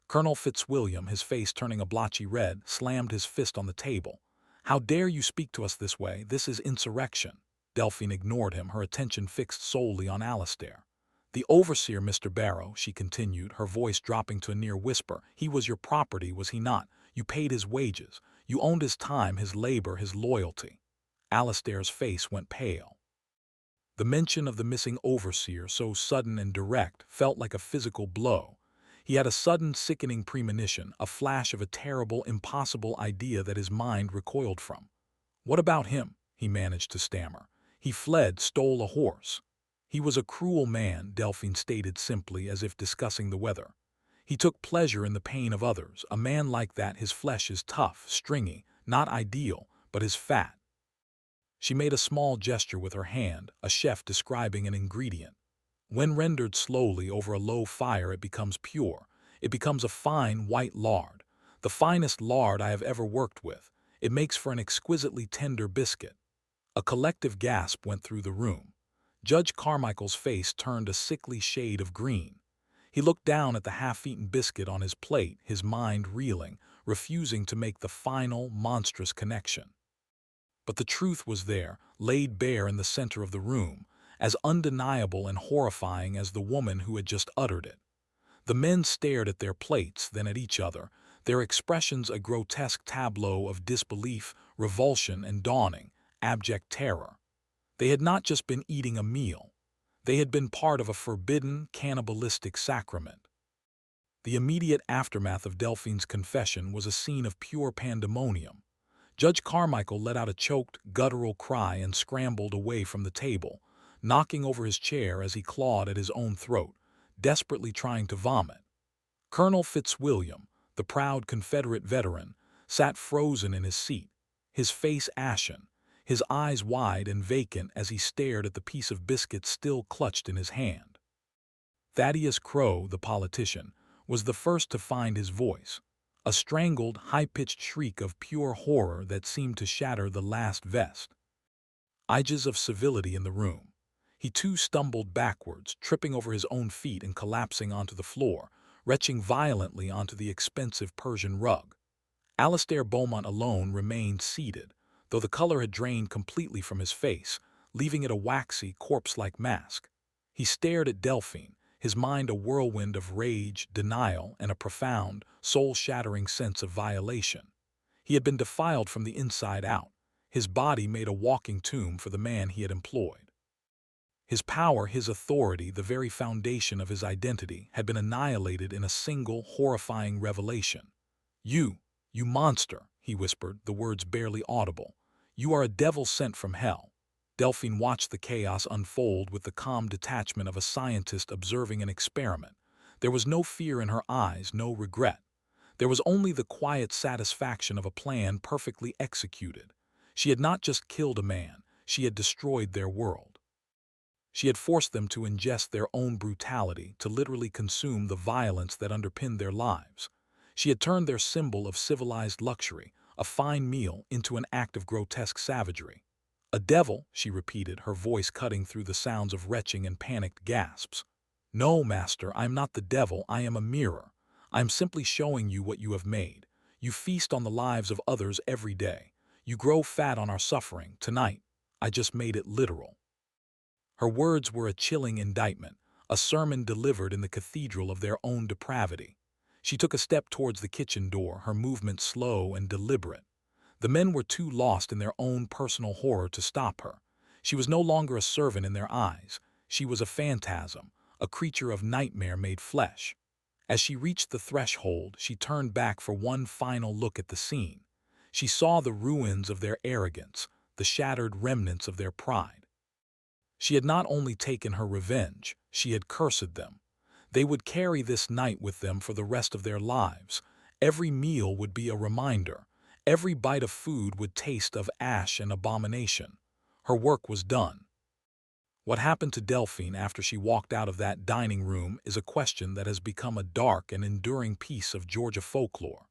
Speaker 1: Colonel Fitzwilliam, his face turning a blotchy red, slammed his fist on the table. "How dare you speak to us this way? This is insurrection." Delphine ignored him, her attention fixed solely on Alistair. "The overseer, Mr. Barrow," she continued, her voice dropping to a near whisper, "he was your property, was he not? You paid his wages. You owned his time, his labor, his loyalty." Alistair's face went pale. The mention of the missing overseer, so sudden and direct, felt like a physical blow. He had a sudden, sickening premonition, a flash of a terrible, impossible idea that his mind recoiled from. "What about him?" he managed to stammer. He fled, stole a horse. He was a cruel man, Delphine stated simply, as if discussing the weather. He took pleasure in the pain of others. A man like that, his flesh is tough, stringy, not ideal, but his fat. She made a small gesture with her hand, a chef describing an ingredient. When rendered slowly over a low fire, it becomes pure. It becomes a fine white lard, the finest lard I have ever worked with. It makes for an exquisitely tender biscuit. A collective gasp went through the room. Judge Carmichael's face turned a sickly shade of green. He looked down at the half-eaten biscuit on his plate, his mind reeling, refusing to make the final, monstrous connection. But the truth was there, laid bare in the center of the room, as undeniable and horrifying as the woman who had just uttered it. The men stared at their plates, then at each other, their expressions a grotesque tableau of disbelief, revulsion, and dawning, abject terror. They had not just been eating a meal. They had been part of a forbidden, cannibalistic sacrament. The immediate aftermath of Delphine's confession was a scene of pure pandemonium. Judge Carmichael let out a choked, guttural cry and scrambled away from the table, knocking over his chair as he clawed at his own throat, desperately trying to vomit. Colonel Fitzwilliam, the proud Confederate veteran, sat frozen in his seat, his face ashen, his eyes wide and vacant as he stared at the piece of biscuit still clutched in his hand. Thaddeus Crowe, the politician, was the first to find his voice, a strangled, high-pitched shriek of pure horror that seemed to shatter the last vest. Edges of civility in the room. He too stumbled backwards, tripping over his own feet and collapsing onto the floor, retching violently onto the expensive Persian rug. Alastair Beaumont alone remained seated, though the color had drained completely from his face, leaving it a waxy, corpse-like mask. He stared at Delphine, his mind a whirlwind of rage, denial, and a profound, soul-shattering sense of violation. He had been defiled from the inside out, his body made a walking tomb for the man he had employed. His power, his authority, the very foundation of his identity, had been annihilated in a single, horrifying revelation. You monster, he whispered, the words barely audible. You are a devil sent from hell. Delphine watched the chaos unfold with the calm detachment of a scientist observing an experiment. There was no fear in her eyes, no regret. There was only the quiet satisfaction of a plan perfectly executed. She had not just killed a man, she had destroyed their world. She had forced them to ingest their own brutality, to literally consume the violence that underpinned their lives. She had turned their symbol of civilized luxury, a fine meal, into an act of grotesque savagery. A devil, she repeated, her voice cutting through the sounds of retching and panicked gasps. No, master, I am not the devil, I am a mirror. I am simply showing you what you have made. You feast on the lives of others every day. You grow fat on our suffering. Tonight, I just made it literal. Her words were a chilling indictment, a sermon delivered in the cathedral of their own depravity. She took a step towards the kitchen door, her movement slow and deliberate. The men were too lost in their own personal horror to stop her. She was no longer a servant in their eyes. She was a phantasm, a creature of nightmare made flesh. As she reached the threshold, she turned back for one final look at the scene. She saw the ruins of their arrogance, the shattered remnants of their pride. She had not only taken her revenge, she had cursed them. They would carry this night with them for the rest of their lives. Every meal would be a reminder. Every bite of food would taste of ash and abomination. Her work was done. What happened to Delphine after she walked out of that dining room is a question that has become a dark and enduring piece of Georgia folklore.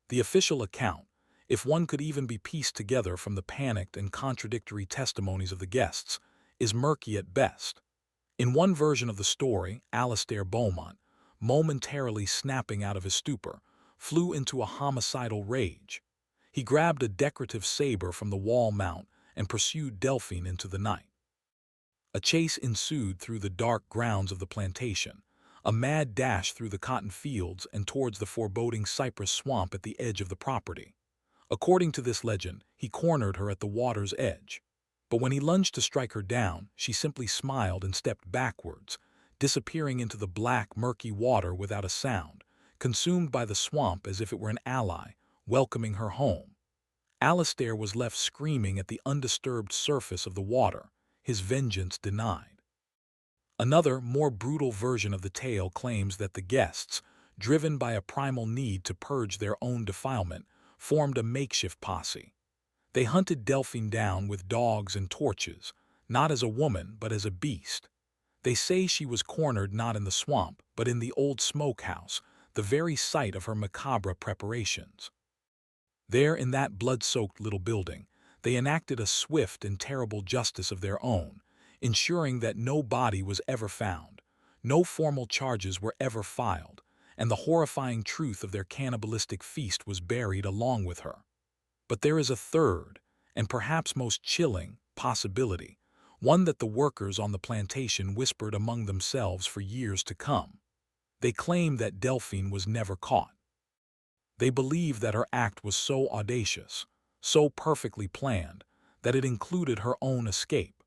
Speaker 1: The official account, if one could even be pieced together from the panicked and contradictory testimonies of the guests, is murky at best. In one version of the story, Alastair Beaumont, momentarily snapping out of his stupor, flew into a homicidal rage. He grabbed a decorative saber from the wall mount and pursued Delphine into the night. A chase ensued through the dark grounds of the plantation, a mad dash through the cotton fields and towards the foreboding cypress swamp at the edge of the property. According to this legend, he cornered her at the water's edge. But when he lunged to strike her down, she simply smiled and stepped backwards, disappearing into the black, murky water without a sound, consumed by the swamp as if it were an ally, welcoming her home. Alastair was left screaming at the undisturbed surface of the water, his vengeance denied. Another, more brutal version of the tale claims that the guests, driven by a primal need to purge their own defilement, formed a makeshift posse. They hunted Delphine down with dogs and torches, not as a woman but as a beast. They say she was cornered not in the swamp, but in the old smokehouse, the very site of her macabre preparations. There, in that blood-soaked little building, they enacted a swift and terrible justice of their own, ensuring that no body was ever found, no formal charges were ever filed, and the horrifying truth of their cannibalistic feast was buried along with her. But there is a third, and perhaps most chilling, possibility, one that the workers on the plantation whispered among themselves for years to come. They claim that Delphine was never caught. They believe that her act was so audacious, so perfectly planned, that it included her own escape.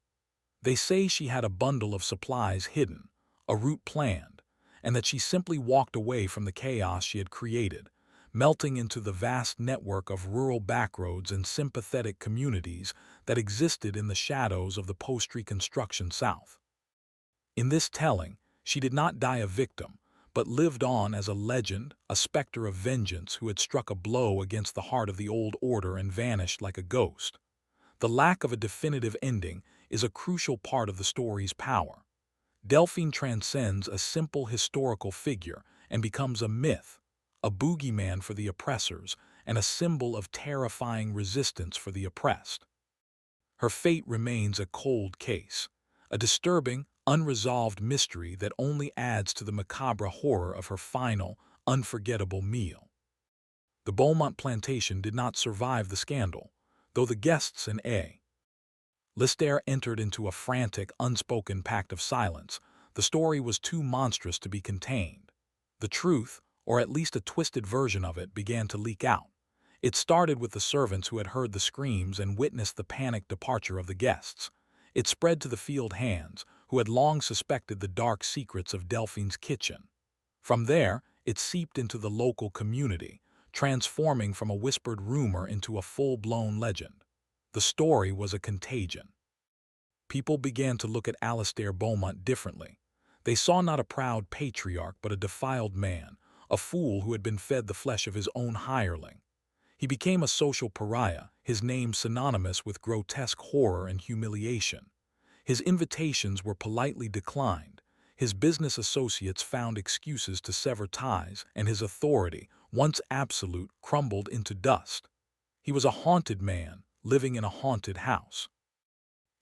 Speaker 1: They say she had a bundle of supplies hidden, a route planned, and that she simply walked away from the chaos she had created, melting into the vast network of rural backroads and sympathetic communities that existed in the shadows of the post-Reconstruction South. In this telling, she did not die a victim, but lived on as a legend, a specter of vengeance who had struck a blow against the heart of the old order and vanished like a ghost. The lack of a definitive ending is a crucial part of the story's power. Delphine transcends a simple historical figure and becomes a myth, a boogeyman for the oppressors, and a symbol of terrifying resistance for the oppressed. Her fate remains a cold case, a disturbing, unresolved mystery that only adds to the macabre horror of her final, unforgettable meal. The Beaumont plantation did not survive the scandal, though the guests and Lister entered into a frantic, unspoken pact of silence. The story was too monstrous to be contained. The truth, or at least a twisted version of it, began to leak out. It started with the servants who had heard the screams and witnessed the panicked departure of the guests. It spread to the field hands, who had long suspected the dark secrets of Delphine's kitchen. From there, it seeped into the local community, transforming from a whispered rumor into a full-blown legend. The story was a contagion. People began to look at Alastair Beaumont differently. They saw not a proud patriarch but a defiled man, a fool who had been fed the flesh of his own hireling. He became a social pariah, his name synonymous with grotesque horror and humiliation. His invitations were politely declined, his business associates found excuses to sever ties, and his authority, once absolute, crumbled into dust. He was a haunted man, living in a haunted house.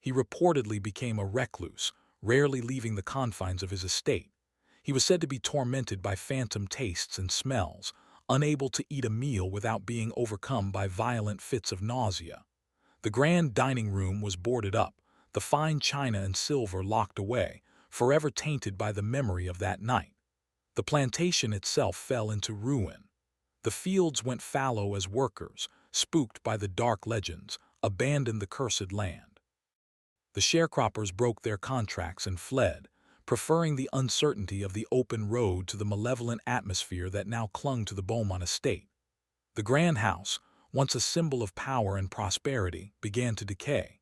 Speaker 1: He reportedly became a recluse, rarely leaving the confines of his estate. He was said to be tormented by phantom tastes and smells, unable to eat a meal without being overcome by violent fits of nausea. The grand dining room was boarded up, the fine china and silver locked away, forever tainted by the memory of that night. The plantation itself fell into ruin. The fields went fallow as workers, spooked by the dark legends, abandoned the cursed land. The sharecroppers broke their contracts and fled, preferring the uncertainty of the open road to the malevolent atmosphere that now clung to the Beaumont estate. The grand house, once a symbol of power and prosperity, began to decay.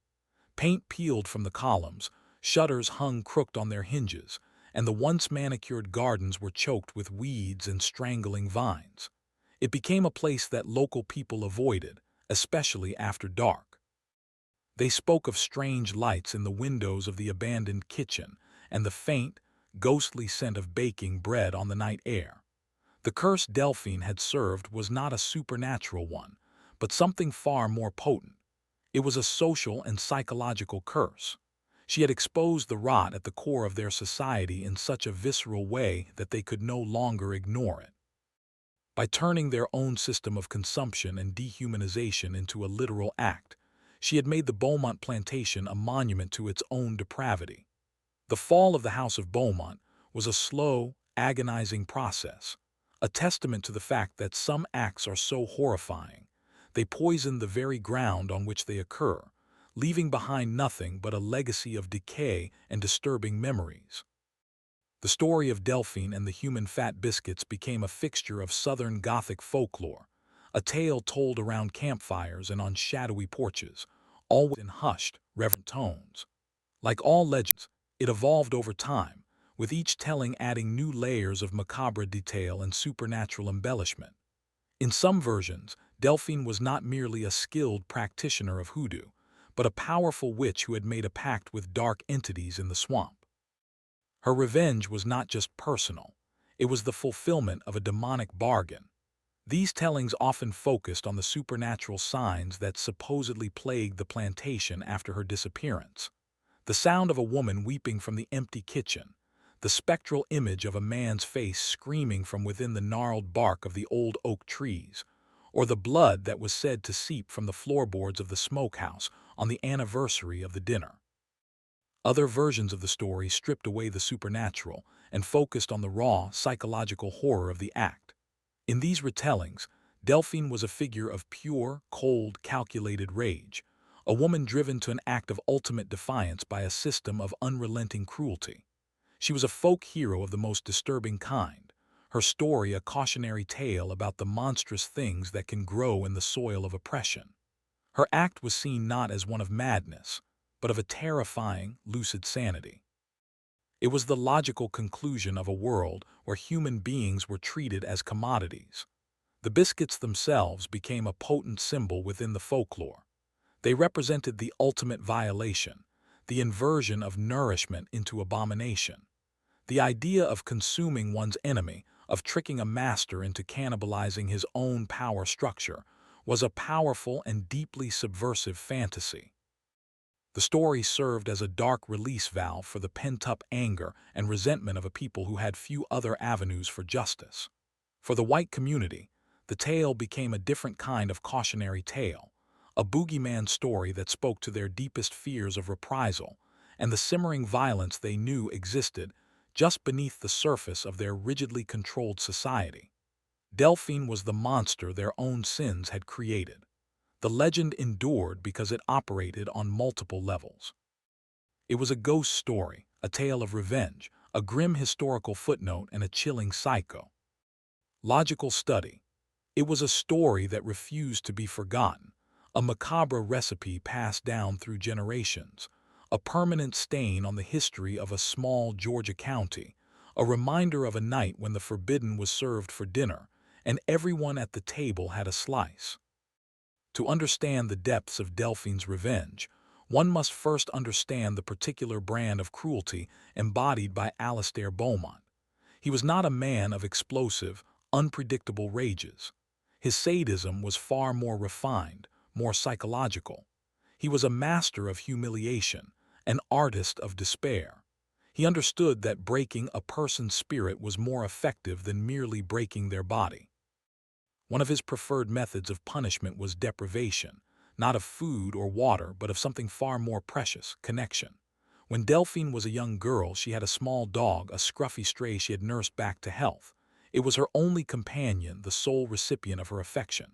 Speaker 1: Paint peeled from the columns, shutters hung crooked on their hinges, and the once manicured gardens were choked with weeds and strangling vines. It became a place that local people avoided, especially after dark. They spoke of strange lights in the windows of the abandoned kitchen and the faint, ghostly scent of baking bread on the night air. The curse Delphine had served was not a supernatural one, but something far more potent. It was a social and psychological curse. She had exposed the rot at the core of their society in such a visceral way that they could no longer ignore it. By turning their own system of consumption and dehumanization into a literal act, she had made the Beaumont plantation a monument to its own depravity. The fall of the House of Beaumont was a slow, agonizing process, a testament to the fact that some acts are so horrifying, they poison the very ground on which they occur, leaving behind nothing but a legacy of decay and disturbing memories. The story of Delphine and the human fat biscuits became a fixture of Southern Gothic folklore, a tale told around campfires and on shadowy porches, always in hushed, reverent tones. Like all legends, it evolved over time, with each telling adding new layers of macabre detail and supernatural embellishment. In some versions, Delphine was not merely a skilled practitioner of hoodoo, but a powerful witch who had made a pact with dark entities in the swamp. Her revenge was not just personal, it was the fulfillment of a demonic bargain. These tellings often focused on the supernatural signs that supposedly plagued the plantation after her disappearance. The sound of a woman weeping from the empty kitchen, the spectral image of a man's face screaming from within the gnarled bark of the old oak trees, or the blood that was said to seep from the floorboards of the smokehouse on the anniversary of the dinner. Other versions of the story stripped away the supernatural and focused on the raw, psychological horror of the act. In these retellings, Delphine was a figure of pure, cold, calculated rage, a woman driven to an act of ultimate defiance by a system of unrelenting cruelty. She was a folk hero of the most disturbing kind, her story a cautionary tale about the monstrous things that can grow in the soil of oppression. Her act was seen not as one of madness, but of a terrifying, lucid sanity. It was the logical conclusion of a world where human beings were treated as commodities. The biscuits themselves became a potent symbol within the folklore. They represented the ultimate violation, the inversion of nourishment into abomination. The idea of consuming one's enemy, of tricking a master into cannibalizing his own power structure, was a powerful and deeply subversive fantasy. The story served as a dark release valve for the pent-up anger and resentment of a people who had few other avenues for justice. For the white community, the tale became a different kind of cautionary tale, a boogeyman story that spoke to their deepest fears of reprisal and the simmering violence they knew existed just beneath the surface of their rigidly controlled society. Delphine was the monster their own sins had created. The legend endured because it operated on multiple levels. It was a ghost story, a tale of revenge, a grim historical footnote, and a chilling psycho. Logical study. It was a story that refused to be forgotten, a macabre recipe passed down through generations, a permanent stain on the history of a small Georgia county, a reminder of a night when the forbidden was served for dinner, and everyone at the table had a slice. To understand the depths of Delphine's revenge, one must first understand the particular brand of cruelty embodied by Alastair Beaumont. He was not a man of explosive, unpredictable rages. His sadism was far more refined, more psychological. He was a master of humiliation, an artist of despair. He understood that breaking a person's spirit was more effective than merely breaking their body. One of his preferred methods of punishment was deprivation, not of food or water, but of something far more precious, connection. When Delphine was a young girl, she had a small dog, a scruffy stray she had nursed back to health. It was her only companion, the sole recipient of her affection.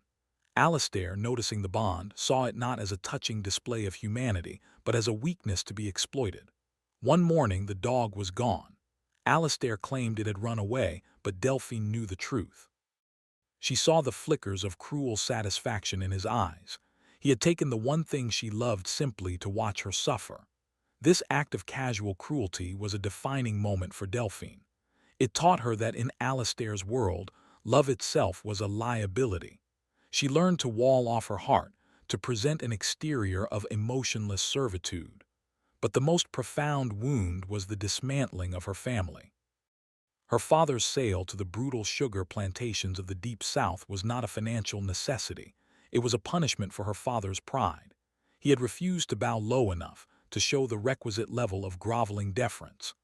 Speaker 1: Alastair, noticing the bond, saw it not as a touching display of humanity, but as a weakness to be exploited. One morning, the dog was gone. Alastair claimed it had run away, but Delphine knew the truth. She saw the flickers of cruel satisfaction in his eyes. He had taken the one thing she loved simply to watch her suffer. This act of casual cruelty was a defining moment for Delphine. It taught her that in Alastair's world, love itself was a liability. She learned to wall off her heart, to present an exterior of emotionless servitude. But the most profound wound was the dismantling of her family. Her father's sale to the brutal sugar plantations of the Deep South was not a financial necessity. It was a punishment for her father's pride. He had refused to bow low enough to show the requisite level of groveling deference.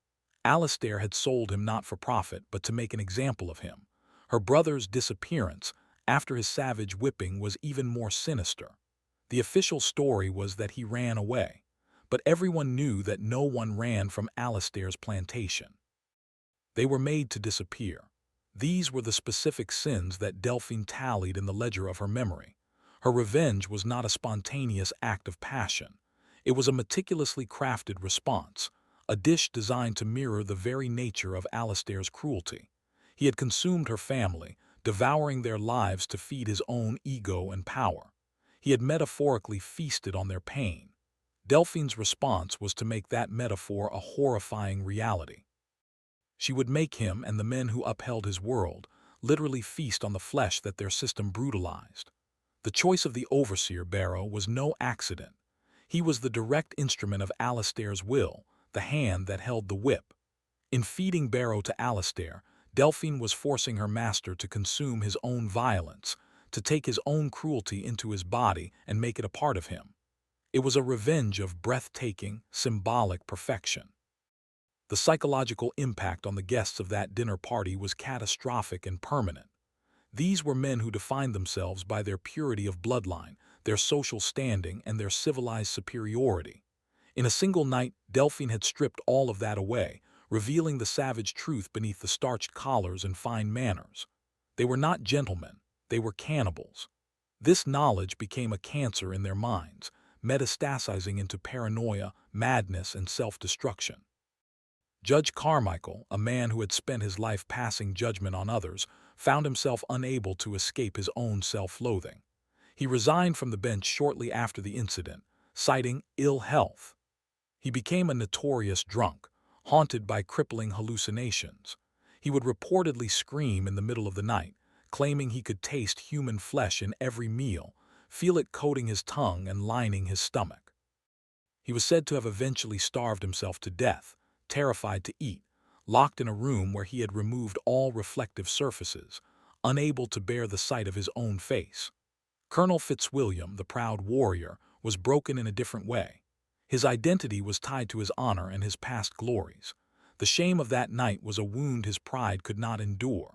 Speaker 1: Alastair had sold him not for profit, but to make an example of him. Her brother's disappearance, after his savage whipping, was even more sinister. The official story was that he ran away, but everyone knew that no one ran from Alastair's plantation. They were made to disappear. These were the specific sins that Delphine tallied in the ledger of her memory. Her revenge was not a spontaneous act of passion. It was a meticulously crafted response, a dish designed to mirror the very nature of Alastair's cruelty. He had consumed her family, devouring their lives to feed his own ego and power. He had metaphorically feasted on their pain. Delphine's response was to make that metaphor a horrifying reality. She would make him and the men who upheld his world literally feast on the flesh that their system brutalized. The choice of the overseer Barrow was no accident. He was the direct instrument of Alastair's will, the hand that held the whip. In feeding Barrow to Alastair, Delphine was forcing her master to consume his own violence, to take his own cruelty into his body and make it a part of him. It was a revenge of breathtaking, symbolic perfection. The psychological impact on the guests of that dinner party was catastrophic and permanent. These were men who defined themselves by their purity of bloodline, their social standing, and their civilized superiority. In a single night, Delphine had stripped all of that away, revealing the savage truth beneath the starched collars and fine manners. They were not gentlemen, they were cannibals. This knowledge became a cancer in their minds, metastasizing into paranoia, madness, and self-destruction. Judge Carmichael, a man who had spent his life passing judgment on others, found himself unable to escape his own self-loathing. He resigned from the bench shortly after the incident, citing ill health. He became a notorious drunk, haunted by crippling hallucinations. He would reportedly scream in the middle of the night, claiming he could taste human flesh in every meal, feel it coating his tongue and lining his stomach. He was said to have eventually starved himself to death, terrified to eat, locked in a room where he had removed all reflective surfaces, unable to bear the sight of his own face. Colonel Fitzwilliam, the proud warrior, was broken in a different way. His identity was tied to his honor and his past glories. The shame of that night was a wound his pride could not endure.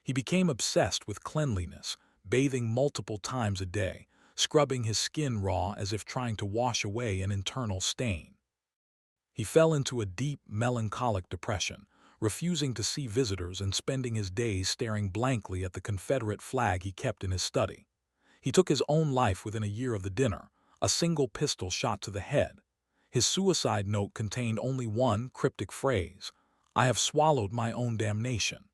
Speaker 1: He became obsessed with cleanliness, bathing multiple times a day, scrubbing his skin raw as if trying to wash away an internal stain. He fell into a deep, melancholic depression, refusing to see visitors and spending his days staring blankly at the Confederate flag he kept in his study. He took his own life within a year of the dinner, a single pistol shot to the head. His suicide note contained only one cryptic phrase: "I have swallowed my own damnation."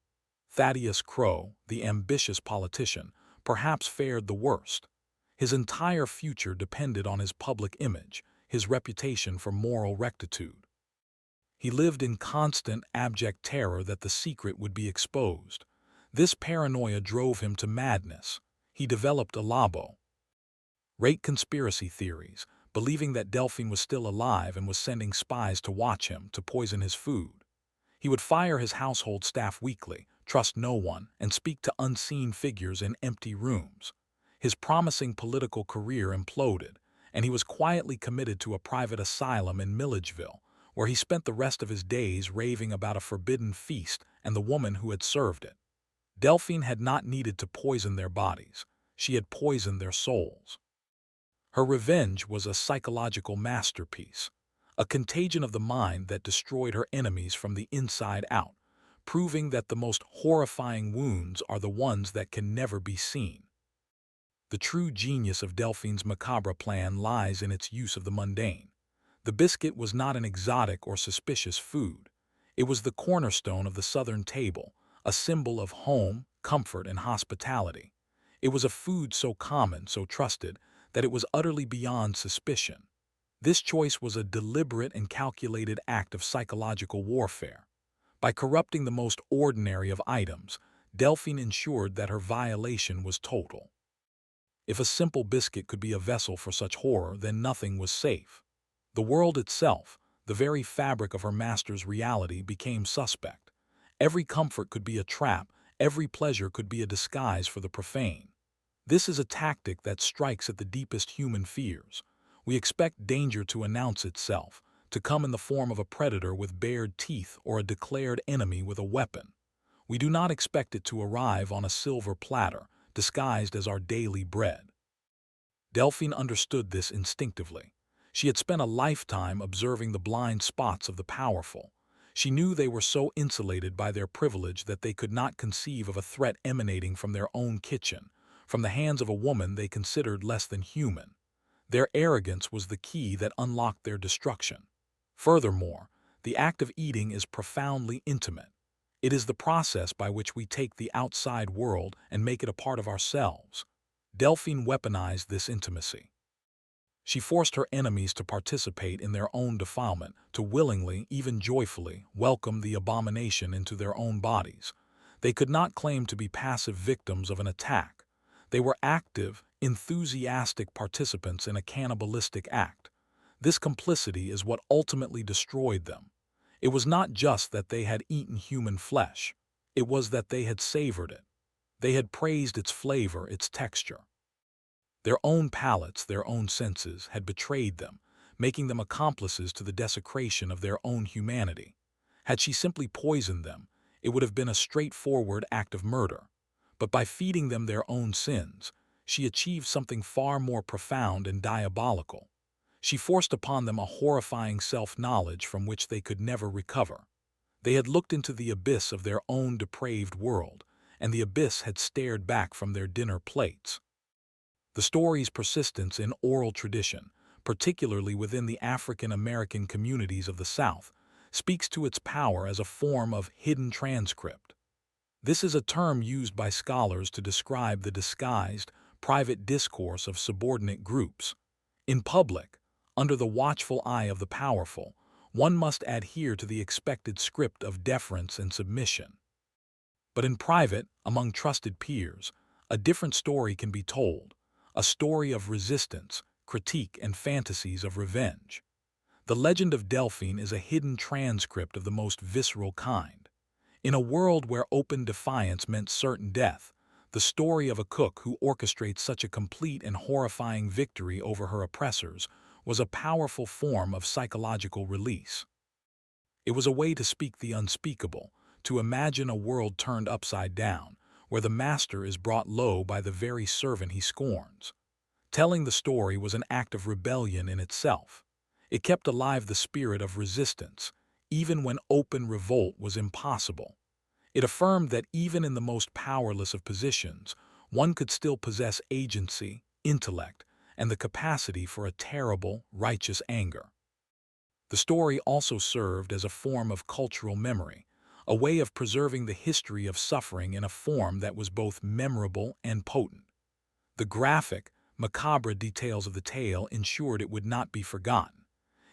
Speaker 1: Thaddeus Crowe, the ambitious politician, perhaps fared the worst. His entire future depended on his public image, his reputation for moral rectitude. He lived in constant, abject terror that the secret would be exposed. This paranoia drove him to madness. He developed a labo. Rate conspiracy theories, believing that Delphine was still alive and was sending spies to watch him, to poison his food. He would fire his household staff weekly, trust no one, and speak to unseen figures in empty rooms. His promising political career imploded, and he was quietly committed to a private asylum in Milledgeville, where he spent the rest of his days raving about a forbidden feast and the woman who had served it. Delphine had not needed to poison their bodies. She had poisoned their souls. Her revenge was a psychological masterpiece, a contagion of the mind that destroyed her enemies from the inside out, proving that the most horrifying wounds are the ones that can never be seen. The true genius of Delphine's macabre plan lies in its use of the mundane. The biscuit was not an exotic or suspicious food. It was the cornerstone of the Southern table, a symbol of home, comfort, and hospitality. It was a food so common, so trusted, that it was utterly beyond suspicion. This choice was a deliberate and calculated act of psychological warfare. By corrupting the most ordinary of items, Delphine ensured that her violation was total. If a simple biscuit could be a vessel for such horror, then nothing was safe. The world itself, the very fabric of her master's reality, became suspect. Every comfort could be a trap, every pleasure could be a disguise for the profane. This is a tactic that strikes at the deepest human fears. We expect danger to announce itself, to come in the form of a predator with bared teeth or a declared enemy with a weapon. We do not expect it to arrive on a silver platter, disguised as our daily bread. Delphine understood this instinctively. She had spent a lifetime observing the blind spots of the powerful. She knew they were so insulated by their privilege that they could not conceive of a threat emanating from their own kitchen, from the hands of a woman they considered less than human. Their arrogance was the key that unlocked their destruction. Furthermore, the act of eating is profoundly intimate. It is the process by which we take the outside world and make it a part of ourselves. Delphine weaponized this intimacy. She forced her enemies to participate in their own defilement, to willingly, even joyfully, welcome the abomination into their own bodies. They could not claim to be passive victims of an attack. They were active, enthusiastic participants in a cannibalistic act. This complicity is what ultimately destroyed them. It was not just that they had eaten human flesh. It was that they had savored it. They had praised its flavor, its texture. Their own palates, their own senses, had betrayed them, making them accomplices to the desecration of their own humanity. Had she simply poisoned them, it would have been a straightforward act of murder. But by feeding them their own sins, she achieved something far more profound and diabolical. She forced upon them a horrifying self-knowledge from which they could never recover. They had looked into the abyss of their own depraved world, and the abyss had stared back from their dinner plates. The story's persistence in oral tradition, particularly within the African American communities of the South, speaks to its power as a form of hidden transcript. This is a term used by scholars to describe the disguised, private discourse of subordinate groups. In public, under the watchful eye of the powerful, one must adhere to the expected script of deference and submission. But in private, among trusted peers, a different story can be told, a story of resistance, critique, and fantasies of revenge. The legend of Delphine is a hidden transcript of the most visceral kind. In a world where open defiance meant certain death, the story of a cook who orchestrates such a complete and horrifying victory over her oppressors was a powerful form of psychological release. It was a way to speak the unspeakable, to imagine a world turned upside down, where the master is brought low by the very servant he scorns. Telling the story was an act of rebellion in itself. It kept alive the spirit of resistance, even when open revolt was impossible. It affirmed that even in the most powerless of positions, one could still possess agency, intellect, and the capacity for a terrible, righteous anger. The story also served as a form of cultural memory, a way of preserving the history of suffering in a form that was both memorable and potent. The graphic, macabre details of the tale ensured it would not be forgotten.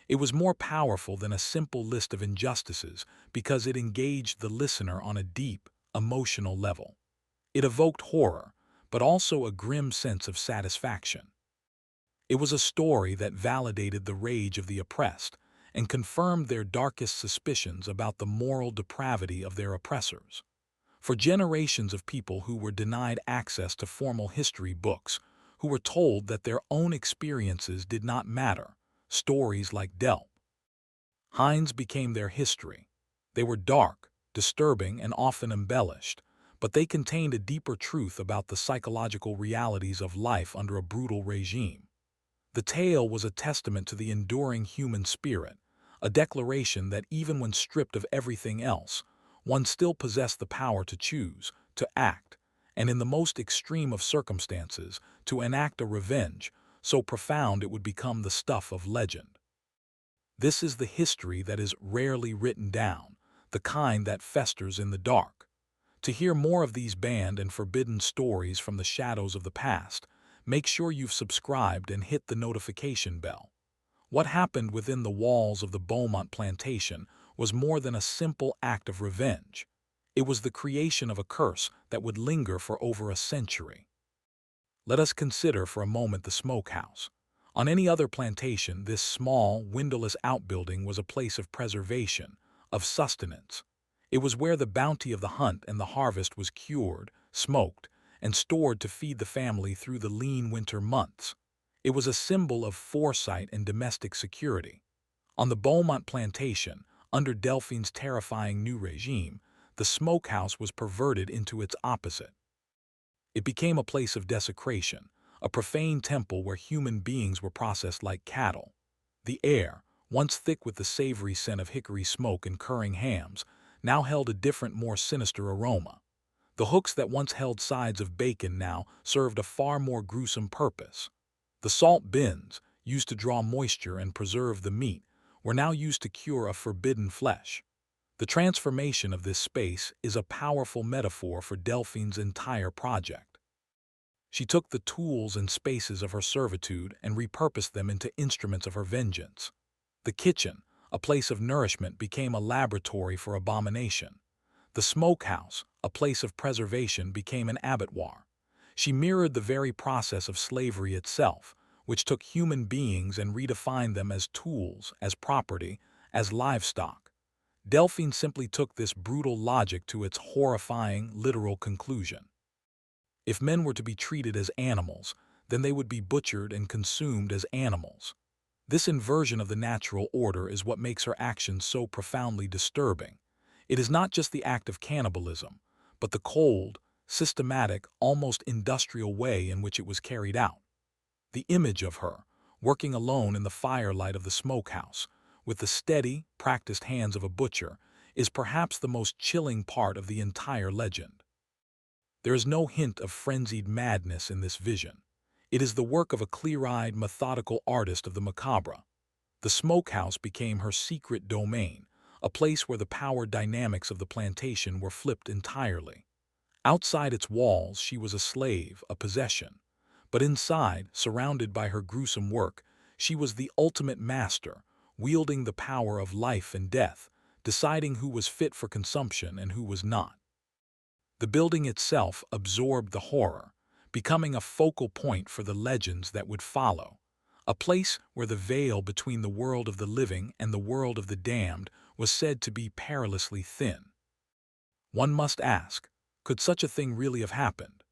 Speaker 1: It was more powerful than a simple list of injustices because it engaged the listener on a deep, emotional level. It evoked horror, but also a grim sense of satisfaction. It was a story that validated the rage of the oppressed and confirmed their darkest suspicions about the moral depravity of their oppressors. For generations of people who were denied access to formal history books, who were told that their own experiences did not matter, stories like Delphine's became their history. They were dark, disturbing, and often embellished, but they contained a deeper truth about the psychological realities of life under a brutal regime. The tale was a testament to the enduring human spirit, a declaration that even when stripped of everything else, one still possessed the power to choose, to act, and in the most extreme of circumstances, to enact a revenge so profound it would become the stuff of legend. This is the history that is rarely written down, the kind that festers in the dark. To hear more of these banned and forbidden stories from the shadows of the past, make sure you've subscribed and hit the notification bell. What happened within the walls of the Beaumont plantation was more than a simple act of revenge. It was the creation of a curse that would linger for over a century. Let us consider for a moment the smokehouse. On any other plantation, this small, windowless outbuilding was a place of preservation, of sustenance. It was where the bounty of the hunt and the harvest was cured, smoked, and stored to feed the family through the lean winter months. It was a symbol of foresight and domestic security. On the Beaumont plantation, under Delphine's terrifying new regime, the smokehouse was perverted into its opposite. It became a place of desecration, a profane temple where human beings were processed like cattle. The air, once thick with the savory scent of hickory smoke and currying hams, now held a different, more sinister aroma. The hooks that once held sides of bacon now served a far more gruesome purpose. The salt bins, used to draw moisture and preserve the meat, were now used to cure a forbidden flesh. The transformation of this space is a powerful metaphor for Delphine's entire project. She took the tools and spaces of her servitude and repurposed them into instruments of her vengeance. The kitchen, a place of nourishment, became a laboratory for abomination. The smokehouse, a place of preservation, became an abattoir. She mirrored the very process of slavery itself, which took human beings and redefined them as tools, as property, as livestock. Delphine simply took this brutal logic to its horrifying, literal conclusion. If men were to be treated as animals, then they would be butchered and consumed as animals. This inversion of the natural order is what makes her actions so profoundly disturbing. It is not just the act of cannibalism, but the cold, systematic, almost industrial way in which it was carried out. The image of her, working alone in the firelight of the smokehouse, with the steady, practiced hands of a butcher, is perhaps the most chilling part of the entire legend. There is no hint of frenzied madness in this vision. It is the work of a clear-eyed, methodical artist of the macabre. The smokehouse became her secret domain, a place where the power dynamics of the plantation were flipped entirely. Outside its walls, she was a slave, a possession. But inside, surrounded by her gruesome work, she was the ultimate master, wielding the power of life and death, deciding who was fit for consumption and who was not. The building itself absorbed the horror, becoming a focal point for the legends that would follow, a place where the veil between the world of the living and the world of the damned was said to be perilously thin. One must ask, could such a thing really have happened?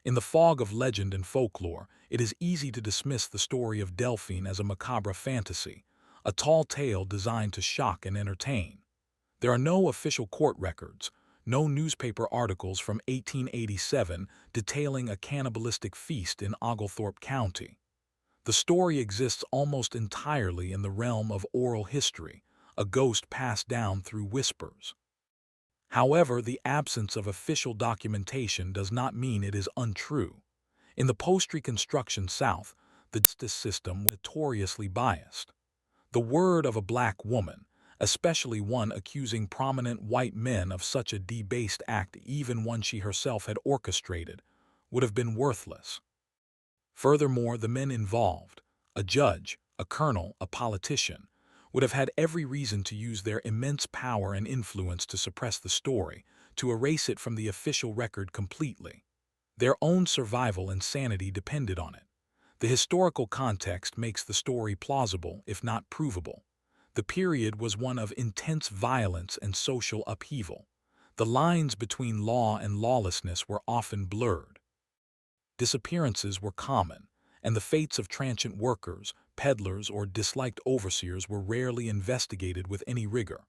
Speaker 1: In the fog of legend and folklore, it is easy to dismiss the story of Delphine as a macabre fantasy, a tall tale designed to shock and entertain. There are no official court records, no newspaper articles from 1887 detailing a cannibalistic feast in Oglethorpe County. The story exists almost entirely in the realm of oral history, a ghost passed down through whispers. However, the absence of official documentation does not mean it is untrue. In the post-Reconstruction South, the justice system was notoriously biased. The word of a black woman, especially one accusing prominent white men of such a debased act, even one she herself had orchestrated, would have been worthless. Furthermore, the men involved, a judge, a colonel, a politician, would have had every reason to use their immense power and influence to suppress the story, to erase it from the official record completely. Their own survival and sanity depended on it. The historical context makes the story plausible, if not provable. The period was one of intense violence and social upheaval. The lines between law and lawlessness were often blurred. Disappearances were common, and the fates of transient workers, peddlers, or disliked overseers were rarely investigated with any rigor.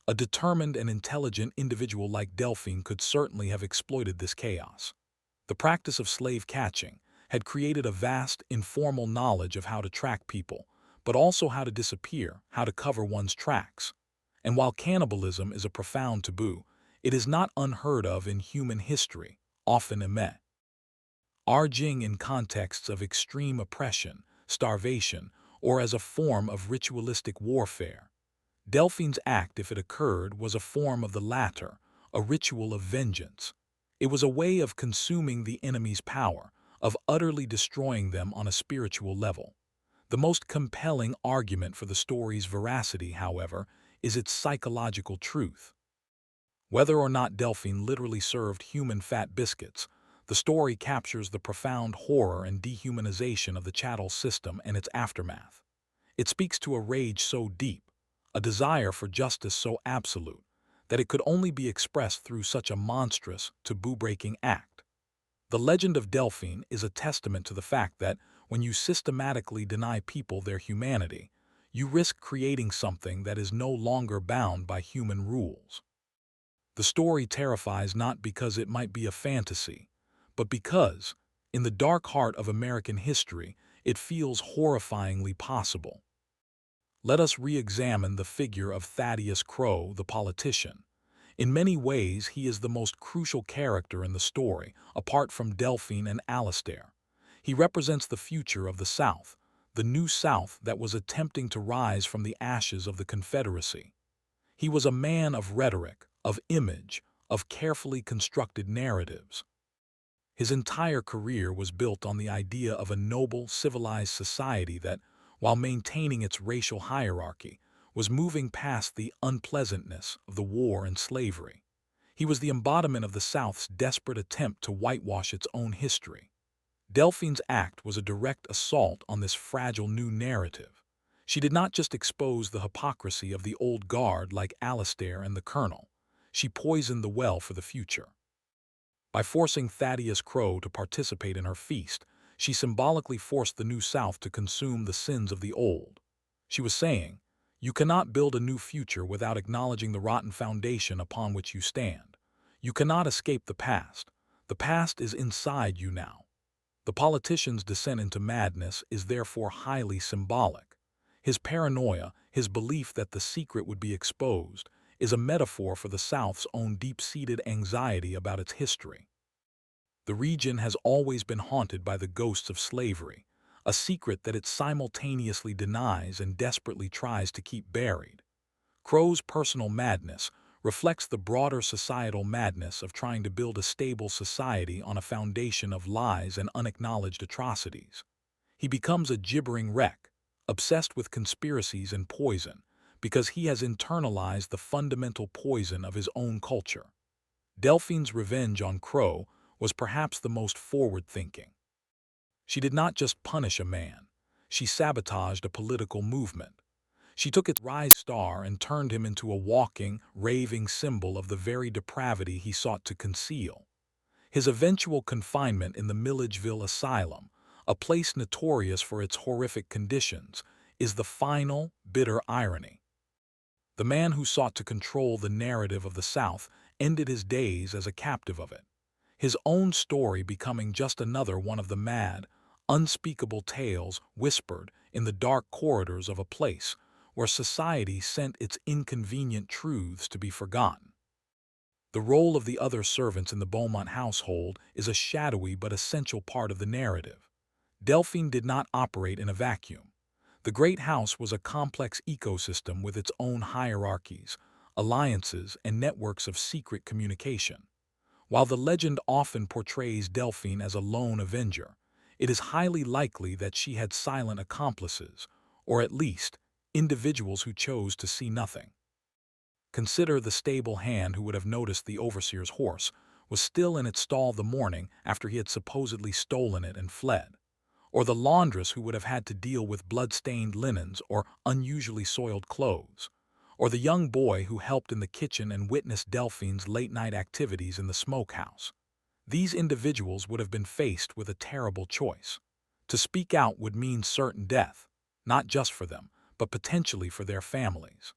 Speaker 1: A determined and intelligent individual like Delphine could certainly have exploited this chaos. The practice of slave catching had created a vast, informal knowledge of how to track people, but also how to disappear, how to cover one's tracks. And while cannibalism is a profound taboo, it is not unheard of in human history, often emerging in contexts of extreme oppression, starvation, or as a form of ritualistic warfare. Delphine's act, if it occurred, was a form of the latter, a ritual of vengeance. It was a way of consuming the enemy's power, of utterly destroying them on a spiritual level. The most compelling argument for the story's veracity, however, is its psychological truth. Whether or not Delphine literally served human fat biscuits, the story captures the profound horror and dehumanization of the chattel system and its aftermath. It speaks to a rage so deep, a desire for justice so absolute, that it could only be expressed through such a monstrous, taboo-breaking act. The legend of Delphine is a testament to the fact that when you systematically deny people their humanity, you risk creating something that is no longer bound by human rules. The story terrifies not because it might be a fantasy, but because, in the dark heart of American history, it feels horrifyingly possible. Let us re-examine the figure of Thaddeus Crowe, the politician. In many ways, he is the most crucial character in the story, apart from Delphine and Alistair. He represents the future of the South, the new South that was attempting to rise from the ashes of the Confederacy. He was a man of rhetoric, of image, of carefully constructed narratives. His entire career was built on the idea of a noble, civilized society that, while maintaining its racial hierarchy, was moving past the unpleasantness of the war and slavery. He was the embodiment of the South's desperate attempt to whitewash its own history. Delphine's act was a direct assault on this fragile new narrative. She did not just expose the hypocrisy of the old guard like Alastair and the Colonel. She poisoned the well for the future. By forcing Thaddeus Crowe to participate in her feast, she symbolically forced the New South to consume the sins of the old. She was saying, "You cannot build a new future without acknowledging the rotten foundation upon which you stand. You cannot escape the past. The past is inside you now." The politician's descent into madness is therefore highly symbolic. His paranoia, his belief that the secret would be exposed, is a metaphor for the South's own deep-seated anxiety about its history. The region has always been haunted by the ghosts of slavery, a secret that it simultaneously denies and desperately tries to keep buried. Crowe's personal madness reflects the broader societal madness of trying to build a stable society on a foundation of lies and unacknowledged atrocities. He becomes a gibbering wreck, obsessed with conspiracies and poison, because he has internalized the fundamental poison of his own culture. Delphine's revenge on Crowe was perhaps the most forward-thinking. She did not just punish a man, she sabotaged a political movement. She took its rise star and turned him into a walking, raving symbol of the very depravity he sought to conceal. His eventual confinement in the Milledgeville Asylum, a place notorious for its horrific conditions, is the final, bitter irony. The man who sought to control the narrative of the South ended his days as a captive of it, his own story becoming just another one of the mad, unspeakable tales whispered in the dark corridors of a place where society sent its inconvenient truths to be forgotten. The role of the other servants in the Beaumont household is a shadowy but essential part of the narrative. Delphine did not operate in a vacuum. The great house was a complex ecosystem with its own hierarchies, alliances, and networks of secret communication. While the legend often portrays Delphine as a lone avenger, it is highly likely that she had silent accomplices, or at least, individuals who chose to see nothing. Consider the stable hand who would have noticed the overseer's horse was still in its stall the morning after he had supposedly stolen it and fled, or the laundress who would have had to deal with blood-stained linens or unusually soiled clothes, or the young boy who helped in the kitchen and witnessed Delphine's late-night activities in the smokehouse. These individuals would have been faced with a terrible choice. To speak out would mean certain death, not just for them, but potentially for their families.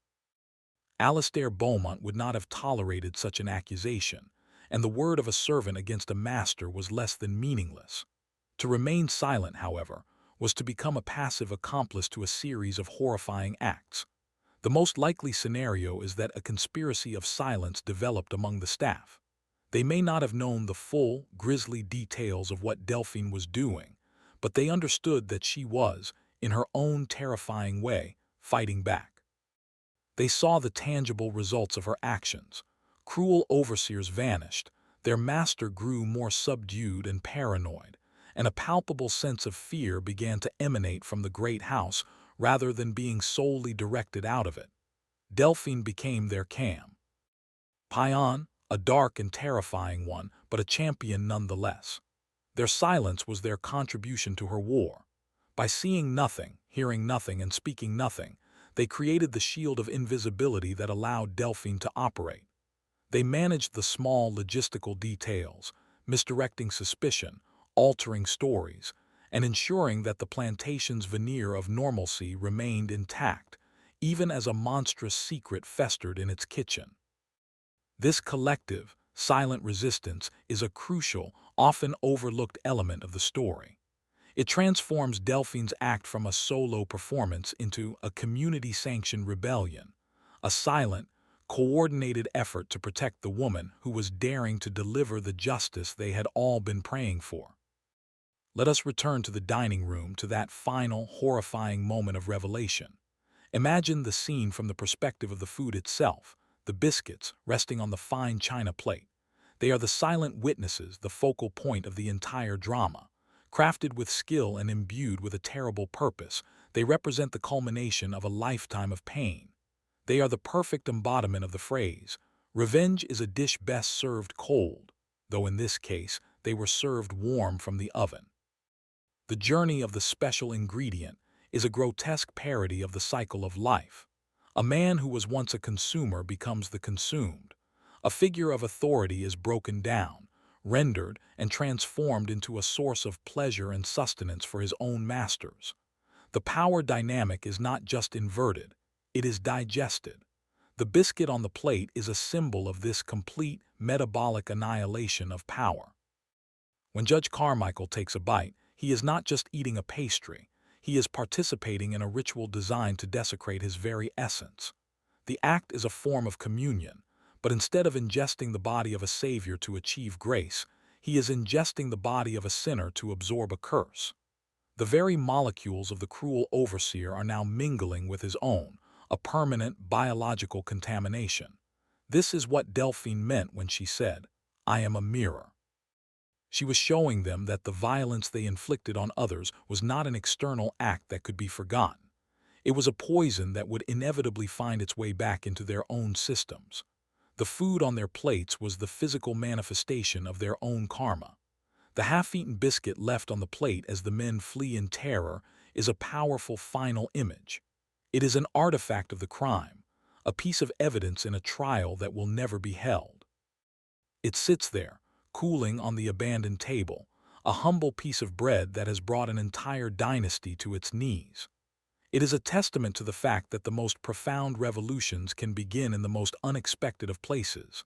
Speaker 1: Alastair Beaumont would not have tolerated such an accusation, and the word of a servant against a master was less than meaningless. To remain silent, however, was to become a passive accomplice to a series of horrifying acts. The most likely scenario is that a conspiracy of silence developed among the staff. They may not have known the full, grisly details of what Delphine was doing, but they understood that she was, in her own terrifying way, fighting back. They saw the tangible results of her actions. Cruel overseers vanished, their master grew more subdued and paranoid, and a palpable sense of fear began to emanate from the great house rather than being solely directed out of it. Delphine became their Pion, a dark and terrifying one, but a champion nonetheless. Their silence was their contribution to her war. By seeing nothing, hearing nothing, and speaking nothing, they created the shield of invisibility that allowed Delphine to operate. They managed the small logistical details, misdirecting suspicion, altering stories, and ensuring that the plantation's veneer of normalcy remained intact, even as a monstrous secret festered in its kitchen. This collective, silent resistance is a crucial, often overlooked element of the story. It transforms Delphine's act from a solo performance into a community-sanctioned rebellion, a silent, coordinated effort to protect the woman who was daring to deliver the justice they had all been praying for. Let us return to the dining room, to that final, horrifying moment of revelation. Imagine the scene from the perspective of the food itself, the biscuits resting on the fine china plate. They are the silent witnesses, the focal point of the entire drama. Crafted with skill and imbued with a terrible purpose, they represent the culmination of a lifetime of pain. They are the perfect embodiment of the phrase, "Revenge is a dish best served cold," though in this case, they were served warm from the oven. The journey of the special ingredient is a grotesque parody of the cycle of life. A man who was once a consumer becomes the consumed. A figure of authority is broken down, rendered, and transformed into a source of pleasure and sustenance for his own masters. The power dynamic is not just inverted, it is digested. The biscuit on the plate is a symbol of this complete metabolic annihilation of power. When Judge Carmichael takes a bite, he is not just eating a pastry, he is participating in a ritual designed to desecrate his very essence. The act is a form of communion, but instead of ingesting the body of a savior to achieve grace, he is ingesting the body of a sinner to absorb a curse. The very molecules of the cruel overseer are now mingling with his own, a permanent biological contamination. This is what Delphine meant when she said, "I am a mirror." She was showing them that the violence they inflicted on others was not an external act that could be forgotten. It was a poison that would inevitably find its way back into their own systems. The food on their plates was the physical manifestation of their own karma. The half-eaten biscuit left on the plate as the men flee in terror is a powerful final image. It is an artifact of the crime, a piece of evidence in a trial that will never be held. It sits there, cooling on the abandoned table, a humble piece of bread that has brought an entire dynasty to its knees. It is a testament to the fact that the most profound revolutions can begin in the most unexpected of places,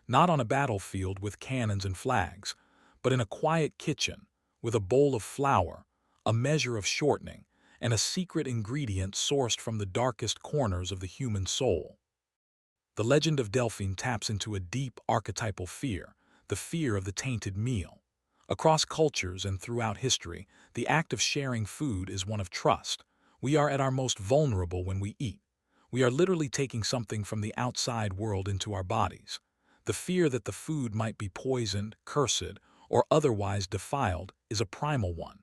Speaker 1: not on a battlefield with cannons and flags, but in a quiet kitchen, with a bowl of flour, a measure of shortening, and a secret ingredient sourced from the darkest corners of the human soul. The legend of Delphine taps into a deep archetypal fear, the fear of the tainted meal. Across cultures and throughout history, the act of sharing food is one of trust. We are at our most vulnerable when we eat. We are literally taking something from the outside world into our bodies. The fear that the food might be poisoned, cursed, or otherwise defiled is a primal one.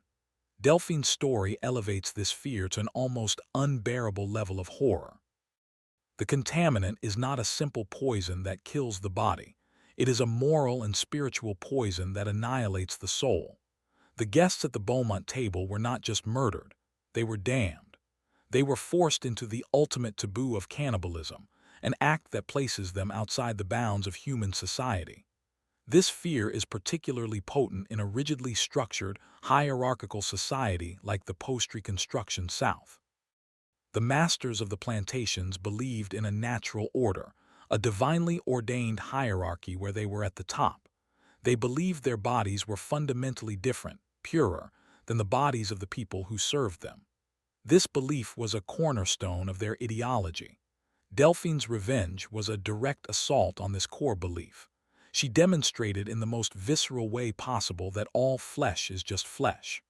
Speaker 1: Delphine's story elevates this fear to an almost unbearable level of horror. The contaminant is not a simple poison that kills the body. It is a moral and spiritual poison that annihilates the soul. The guests at the Beaumont table were not just murdered, they were damned. They were forced into the ultimate taboo of cannibalism, an act that places them outside the bounds of human society. This fear is particularly potent in a rigidly structured, hierarchical society like the post-Reconstruction South. The masters of the plantations believed in a natural order, a divinely ordained hierarchy where they were at the top. They believed their bodies were fundamentally different, purer, than the bodies of the people who served them. This belief was a cornerstone of their ideology. Delphine's revenge was a direct assault on this core belief. She demonstrated in the most visceral way possible that all flesh is just flesh.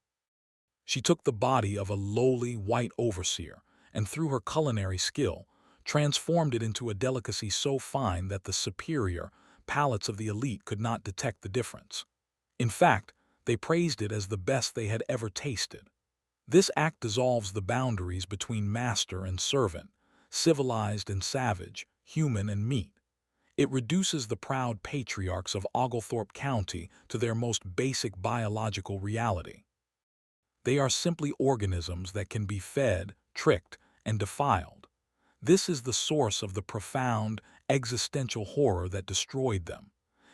Speaker 1: She took the body of a lowly white overseer and, through her culinary skill, transformed it into a delicacy so fine that the superior palates of the elite could not detect the difference. In fact, they praised it as the best they had ever tasted. This act dissolves the boundaries between master and servant, civilized and savage, human and meat. It reduces the proud patriarchs of Oglethorpe County to their most basic biological reality. They are simply organisms that can be fed, tricked, and defiled. This is the source of the profound, existential horror that destroyed them.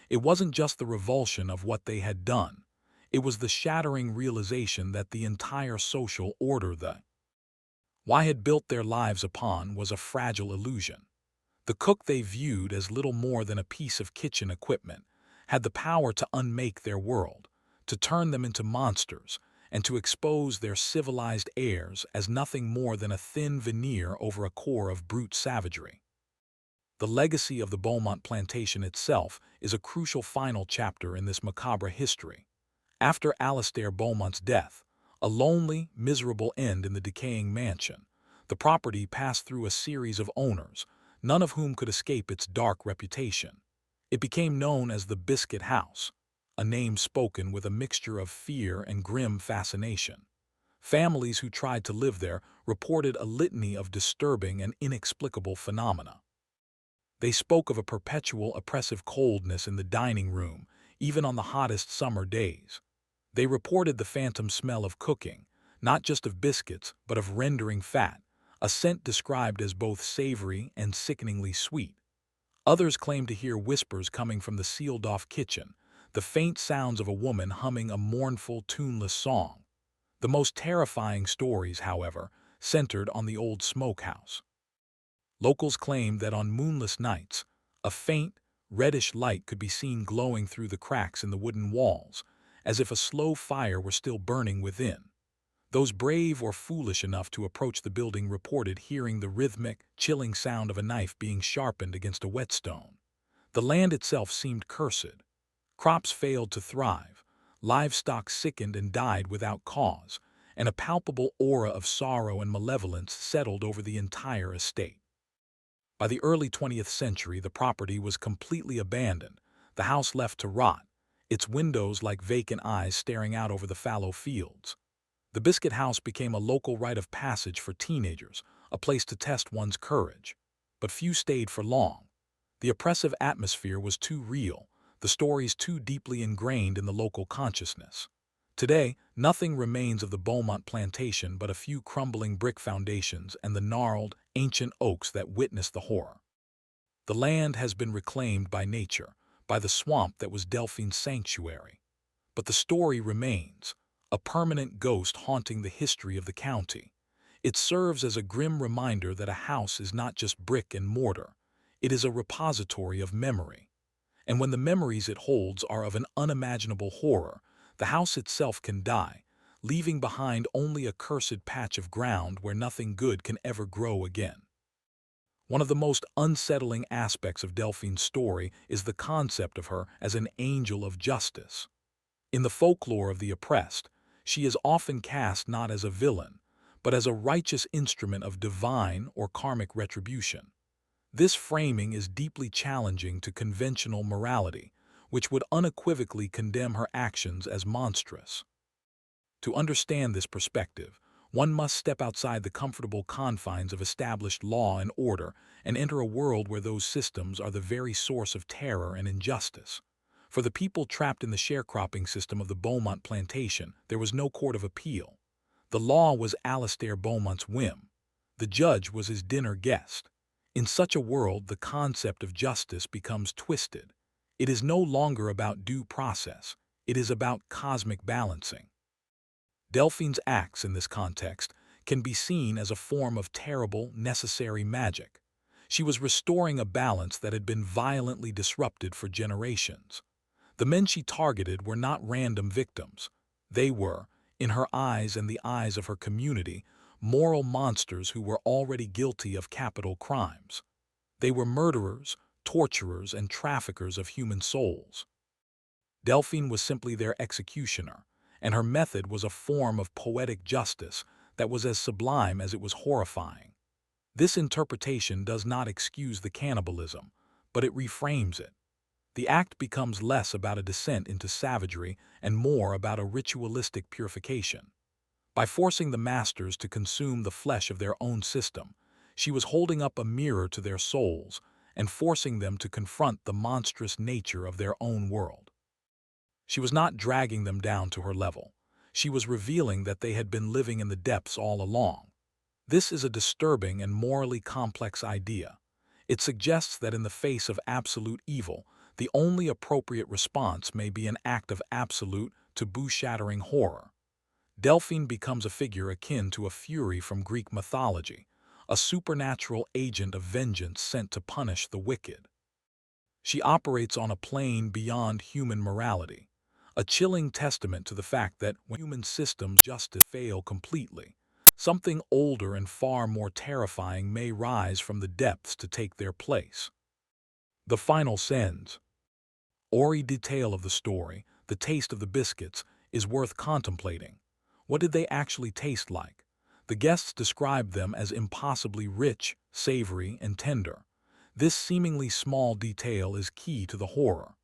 Speaker 1: It wasn't just the revulsion of what they had done. It was the shattering realization that the entire social order they had built their lives upon was a fragile illusion. The cook they viewed as little more than a piece of kitchen equipment had the power to unmake their world, to turn them into monsters, and to expose their civilized heirs as nothing more than a thin veneer over a core of brute savagery. The legacy of the Beaumont plantation itself is a crucial final chapter in this macabre history. After Alastair Beaumont's death, a lonely, miserable end in the decaying mansion, The property passed through a series of owners, none of whom could escape its dark reputation. It became known as the Biscuit House, a name spoken with a mixture of fear and grim fascination. Families who tried to live there reported a litany of disturbing and inexplicable phenomena. They spoke of a perpetual oppressive coldness in the dining room, even on the hottest summer days. They reported the phantom smell of cooking, not just of biscuits, but of rendering fat, a scent described as both savory and sickeningly sweet. Others claimed to hear whispers coming from the sealed-off kitchen, the faint sounds of a woman humming a mournful, tuneless song. The most terrifying stories, however, centered on the old smokehouse. Locals claimed that on moonless nights, a faint, reddish light could be seen glowing through the cracks in the wooden walls, as if a slow fire were still burning within. Those brave or foolish enough to approach the building reported hearing the rhythmic, chilling sound of a knife being sharpened against a whetstone. The land itself seemed cursed. Crops failed to thrive, livestock sickened and died without cause, and a palpable aura of sorrow and malevolence settled over the entire estate. By the early 20th century, the property was completely abandoned, the house left to rot, its windows like vacant eyes staring out over the fallow fields. The Biscuit House became a local rite of passage for teenagers, a place to test one's courage. But few stayed for long. The oppressive atmosphere was too real, the stories too deeply ingrained in the local consciousness. Today, nothing remains of the Beaumont plantation but a few crumbling brick foundations and the gnarled, ancient oaks that witnessed the horror. The land has been reclaimed by nature, by the swamp that was Delphine's sanctuary. But the story remains, a permanent ghost haunting the history of the county. It serves as a grim reminder that a house is not just brick and mortar, it is a repository of memory. And when the memories it holds are of an unimaginable horror, the house itself can die, leaving behind only a cursed patch of ground where nothing good can ever grow again. One of the most unsettling aspects of Delphine's story is the concept of her as an angel of justice. In the folklore of the oppressed, she is often cast not as a villain, but as a righteous instrument of divine or karmic retribution. This framing is deeply challenging to conventional morality, which would unequivocally condemn her actions as monstrous. To understand this perspective, one must step outside the comfortable confines of established law and order and enter a world where those systems are the very source of terror and injustice. For the people trapped in the sharecropping system of the Beaumont plantation, there was no court of appeal. The law was Alastair Beaumont's whim. The judge was his dinner guest. In such a world, the concept of justice becomes twisted. It is no longer about due process. It is about cosmic balancing. Delphine's acts in this context can be seen as a form of terrible, necessary magic. She was restoring a balance that had been violently disrupted for generations. The men she targeted were not random victims. They were, in her eyes and the eyes of her community, moral monsters who were already guilty of capital crimes. They were murderers, torturers, and traffickers of human souls. Delphine was simply their executioner, and her method was a form of poetic justice that was as sublime as it was horrifying. This interpretation does not excuse the cannibalism, but it reframes it. The act becomes less about a descent into savagery and more about a ritualistic purification. By forcing the masters to consume the flesh of their own system, she was holding up a mirror to their souls and forcing them to confront the monstrous nature of their own world. She was not dragging them down to her level. She was revealing that they had been living in the depths all along. This is a disturbing and morally complex idea. It suggests that in the face of absolute evil, the only appropriate response may be an act of absolute, taboo-shattering horror. Delphine becomes a figure akin to a fury from Greek mythology, a supernatural agent of vengeance sent to punish the wicked. She operates on a plane beyond human morality, a chilling testament to the fact that when human systems just fail completely, something older and far more terrifying may rise from the depths to take their place. The final sentence, Ori detail of the story, the taste of the biscuits, is worth contemplating. What did they actually taste like? The guests described them as impossibly rich, savory, and tender. This seemingly small detail is key to the horror.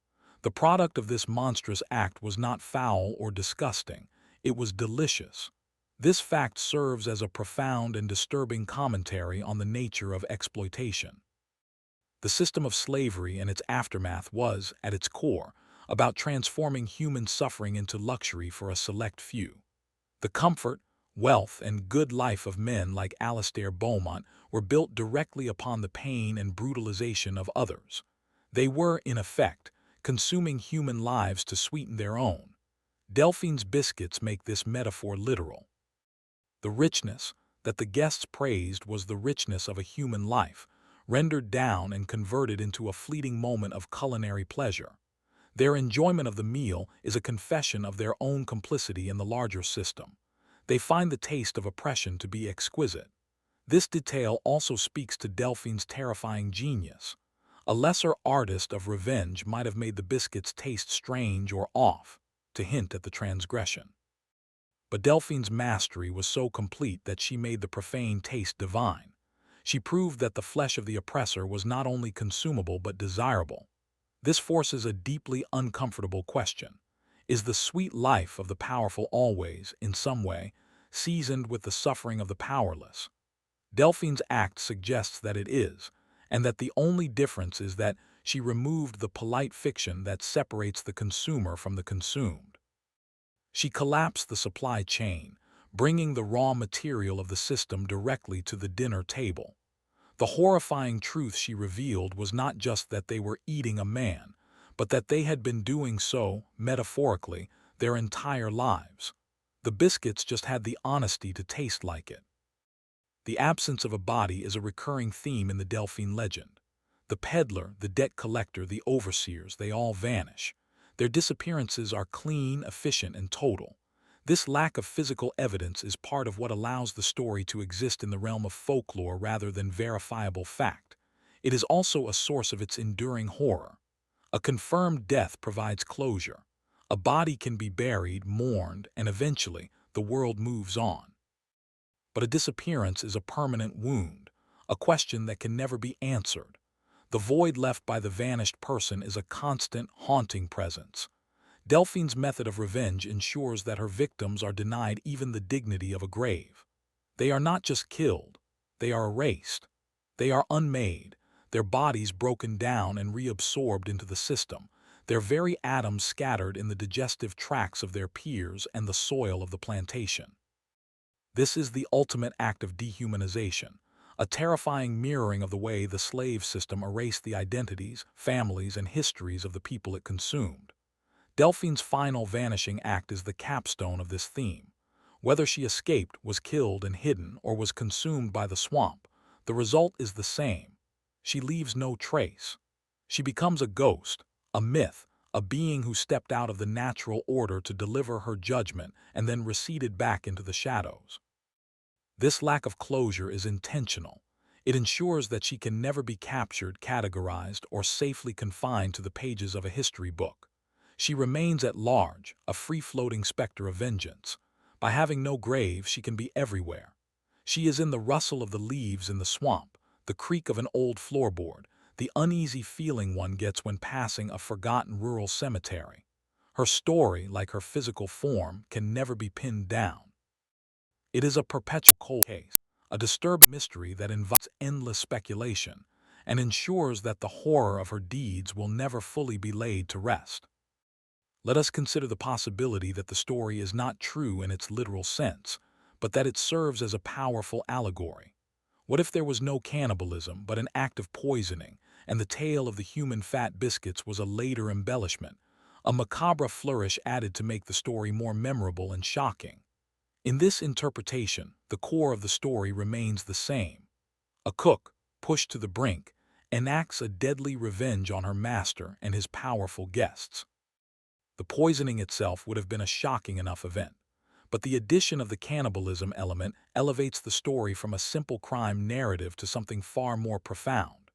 Speaker 1: The product of this monstrous act was not foul or disgusting, it was delicious. This fact serves as a profound and disturbing commentary on the nature of exploitation. The system of slavery and its aftermath was, at its core, about transforming human suffering into luxury for a select few. The comfort, wealth, and good life of men like Alastair Beaumont were built directly upon the pain and brutalization of others. They were, in effect, consuming human lives to sweeten their own. Delphine's biscuits make this metaphor literal. The richness that the guests praised was the richness of a human life, rendered down and converted into a fleeting moment of culinary pleasure. Their enjoyment of the meal is a confession of their own complicity in the larger system. They find the taste of oppression to be exquisite. This detail also speaks to Delphine's terrifying genius. A lesser artist of revenge might have made the biscuits taste strange or off, to hint at the transgression. But Delphine's mastery was so complete that she made the profane taste divine. She proved that the flesh of the oppressor was not only consumable but desirable. This forces a deeply uncomfortable question. Is the sweet life of the powerful always, in some way, seasoned with the suffering of the powerless? Delphine's act suggests that it is, and that the only difference is that she removed the polite fiction that separates the consumer from the consumed. She collapsed the supply chain, bringing the raw material of the system directly to the dinner table. The horrifying truth she revealed was not just that they were eating a man, but that they had been doing so, metaphorically, their entire lives. The biscuits just had the honesty to taste like it. The absence of a body is a recurring theme in the Delphine legend. The peddler, the debt collector, the overseers, they all vanish. Their disappearances are clean, efficient, and total. This lack of physical evidence is part of what allows the story to exist in the realm of folklore rather than verifiable fact. It is also a source of its enduring horror. A confirmed death provides closure. A body can be buried, mourned, and eventually the world moves on. But a disappearance is a permanent wound, a question that can never be answered. The void left by the vanished person is a constant, haunting presence. Delphine's method of revenge ensures that her victims are denied even the dignity of a grave. They are not just killed, they are erased. They are unmade, their bodies broken down and reabsorbed into the system, their very atoms scattered in the digestive tracts of their peers and the soil of the plantation. This is the ultimate act of dehumanization, a terrifying mirroring of the way the slave system erased the identities, families, and histories of the people it consumed. Delphine's final vanishing act is the capstone of this theme. Whether she escaped, was killed and hidden, or was consumed by the swamp, the result is the same. She leaves no trace. She becomes a ghost, a myth, a being who stepped out of the natural order to deliver her judgment and then receded back into the shadows. This lack of closure is intentional. It ensures that she can never be captured, categorized, or safely confined to the pages of a history book. She remains at large, a free-floating specter of vengeance. By having no grave, she can be everywhere. She is in the rustle of the leaves in the swamp, the creak of an old floorboard, the uneasy feeling one gets when passing a forgotten rural cemetery. Her story, like her physical form, can never be pinned down. It is a perpetual cold case, a disturbing mystery that invites endless speculation and ensures that the horror of her deeds will never fully be laid to rest. Let us consider the possibility that the story is not true in its literal sense, but that it serves as a powerful allegory. What if there was no cannibalism but an act of poisoning, and the tale of the human fat biscuits was a later embellishment, a macabre flourish added to make the story more memorable and shocking? In this interpretation, the core of the story remains the same. A cook, pushed to the brink, enacts a deadly revenge on her master and his powerful guests. The poisoning itself would have been a shocking enough event, but the addition of the cannibalism element elevates the story from a simple crime narrative to something far more profound.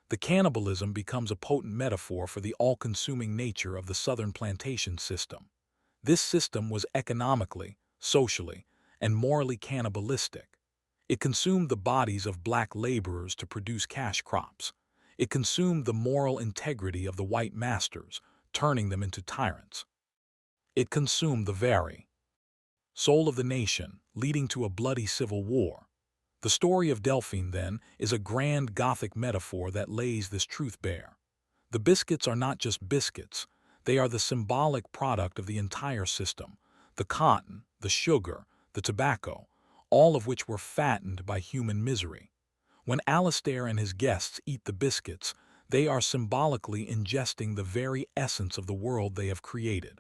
Speaker 1: The cannibalism becomes a potent metaphor for the all-consuming nature of the Southern plantation system. This system was economically, socially, and morally cannibalistic. It consumed the bodies of black laborers to produce cash crops. It consumed the moral integrity of the white masters, turning them into tyrants. It consumed the very soul of the nation, leading to a bloody civil war. The story of Delphine, then, is a grand Gothic metaphor that lays this truth bare. The biscuits are not just biscuits, they are the symbolic product of the entire system: the cotton, the sugar, the tobacco, all of which were fattened by human misery. When Alastair and his guests eat the biscuits, they are symbolically ingesting the very essence of the world they have created.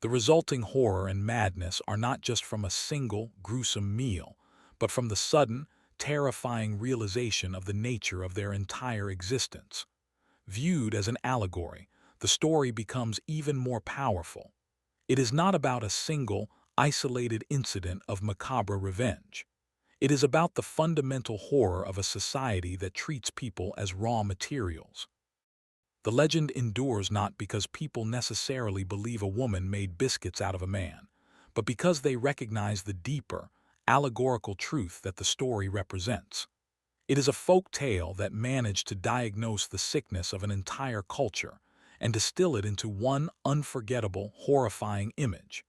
Speaker 1: The resulting horror and madness are not just from a single, gruesome meal, but from the sudden, terrifying realization of the nature of their entire existence. Viewed as an allegory, the story becomes even more powerful. It is not about a single, isolated incident of macabre revenge. It is about the fundamental horror of a society that treats people as raw materials. The legend endures not because people necessarily believe a woman made biscuits out of a man, but because they recognize the deeper, allegorical truth that the story represents. It is a folk tale that managed to diagnose the sickness of an entire culture and distill it into one unforgettable, horrifying image: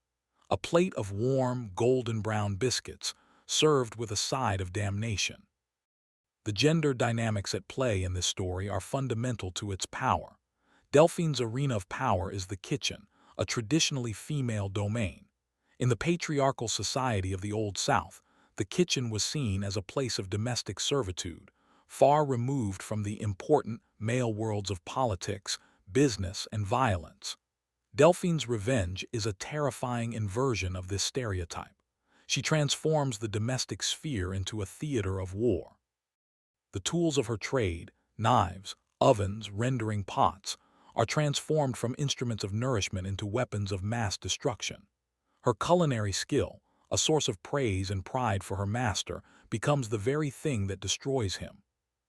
Speaker 1: a plate of warm, golden brown biscuits served with a side of damnation. The gender dynamics at play in this story are fundamental to its power. Delphine's arena of power is the kitchen, a traditionally female domain. In the patriarchal society of the Old South, the kitchen was seen as a place of domestic servitude, far removed from the important male worlds of politics, business, and violence. Delphine's revenge is a terrifying inversion of this stereotype. She transforms the domestic sphere into a theater of war. The tools of her trade, knives, ovens, rendering pots, are transformed from instruments of nourishment into weapons of mass destruction. Her culinary skill, a source of praise and pride for her master, becomes the very thing that destroys him.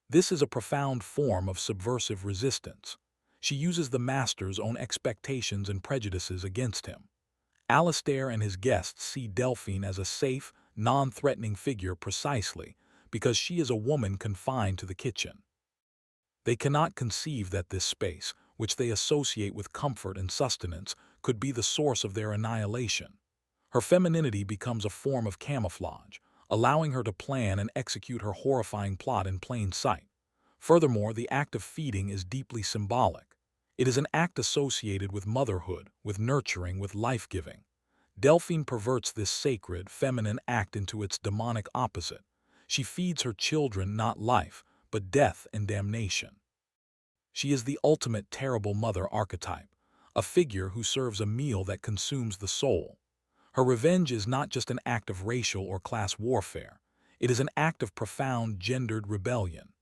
Speaker 1: This is a profound form of subversive resistance. She uses the master's own expectations and prejudices against him. Alastair and his guests see Delphine as a safe, non-threatening figure precisely because she is a woman confined to the kitchen. They cannot conceive that this space, which they associate with comfort and sustenance, could be the source of their annihilation. Her femininity becomes a form of camouflage, allowing her to plan and execute her horrifying plot in plain sight. Furthermore, the act of feeding is deeply symbolic. It is an act associated with motherhood, with nurturing, with life-giving. Delphine perverts this sacred, feminine act into its demonic opposite. She feeds her children not life, but death and damnation. She is the ultimate terrible mother archetype, a figure who serves a meal that consumes the soul. Her revenge is not just an act of racial or class warfare. It is an act of profound gendered rebellion.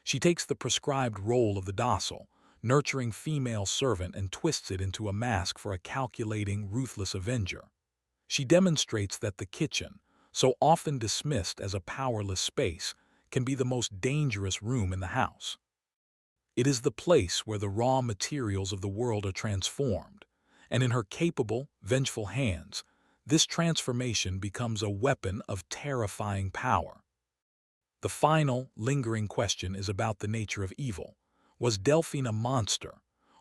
Speaker 1: She takes the prescribed role of the docile, nurturing female servant and twists it into a mask for a calculating, ruthless avenger. She demonstrates that the kitchen, so often dismissed as a powerless space, can be the most dangerous room in the house. It is the place where the raw materials of the world are transformed, and in her capable, vengeful hands, this transformation becomes a weapon of terrifying power. The final, lingering question is about the nature of evil. Was Delphine a monster,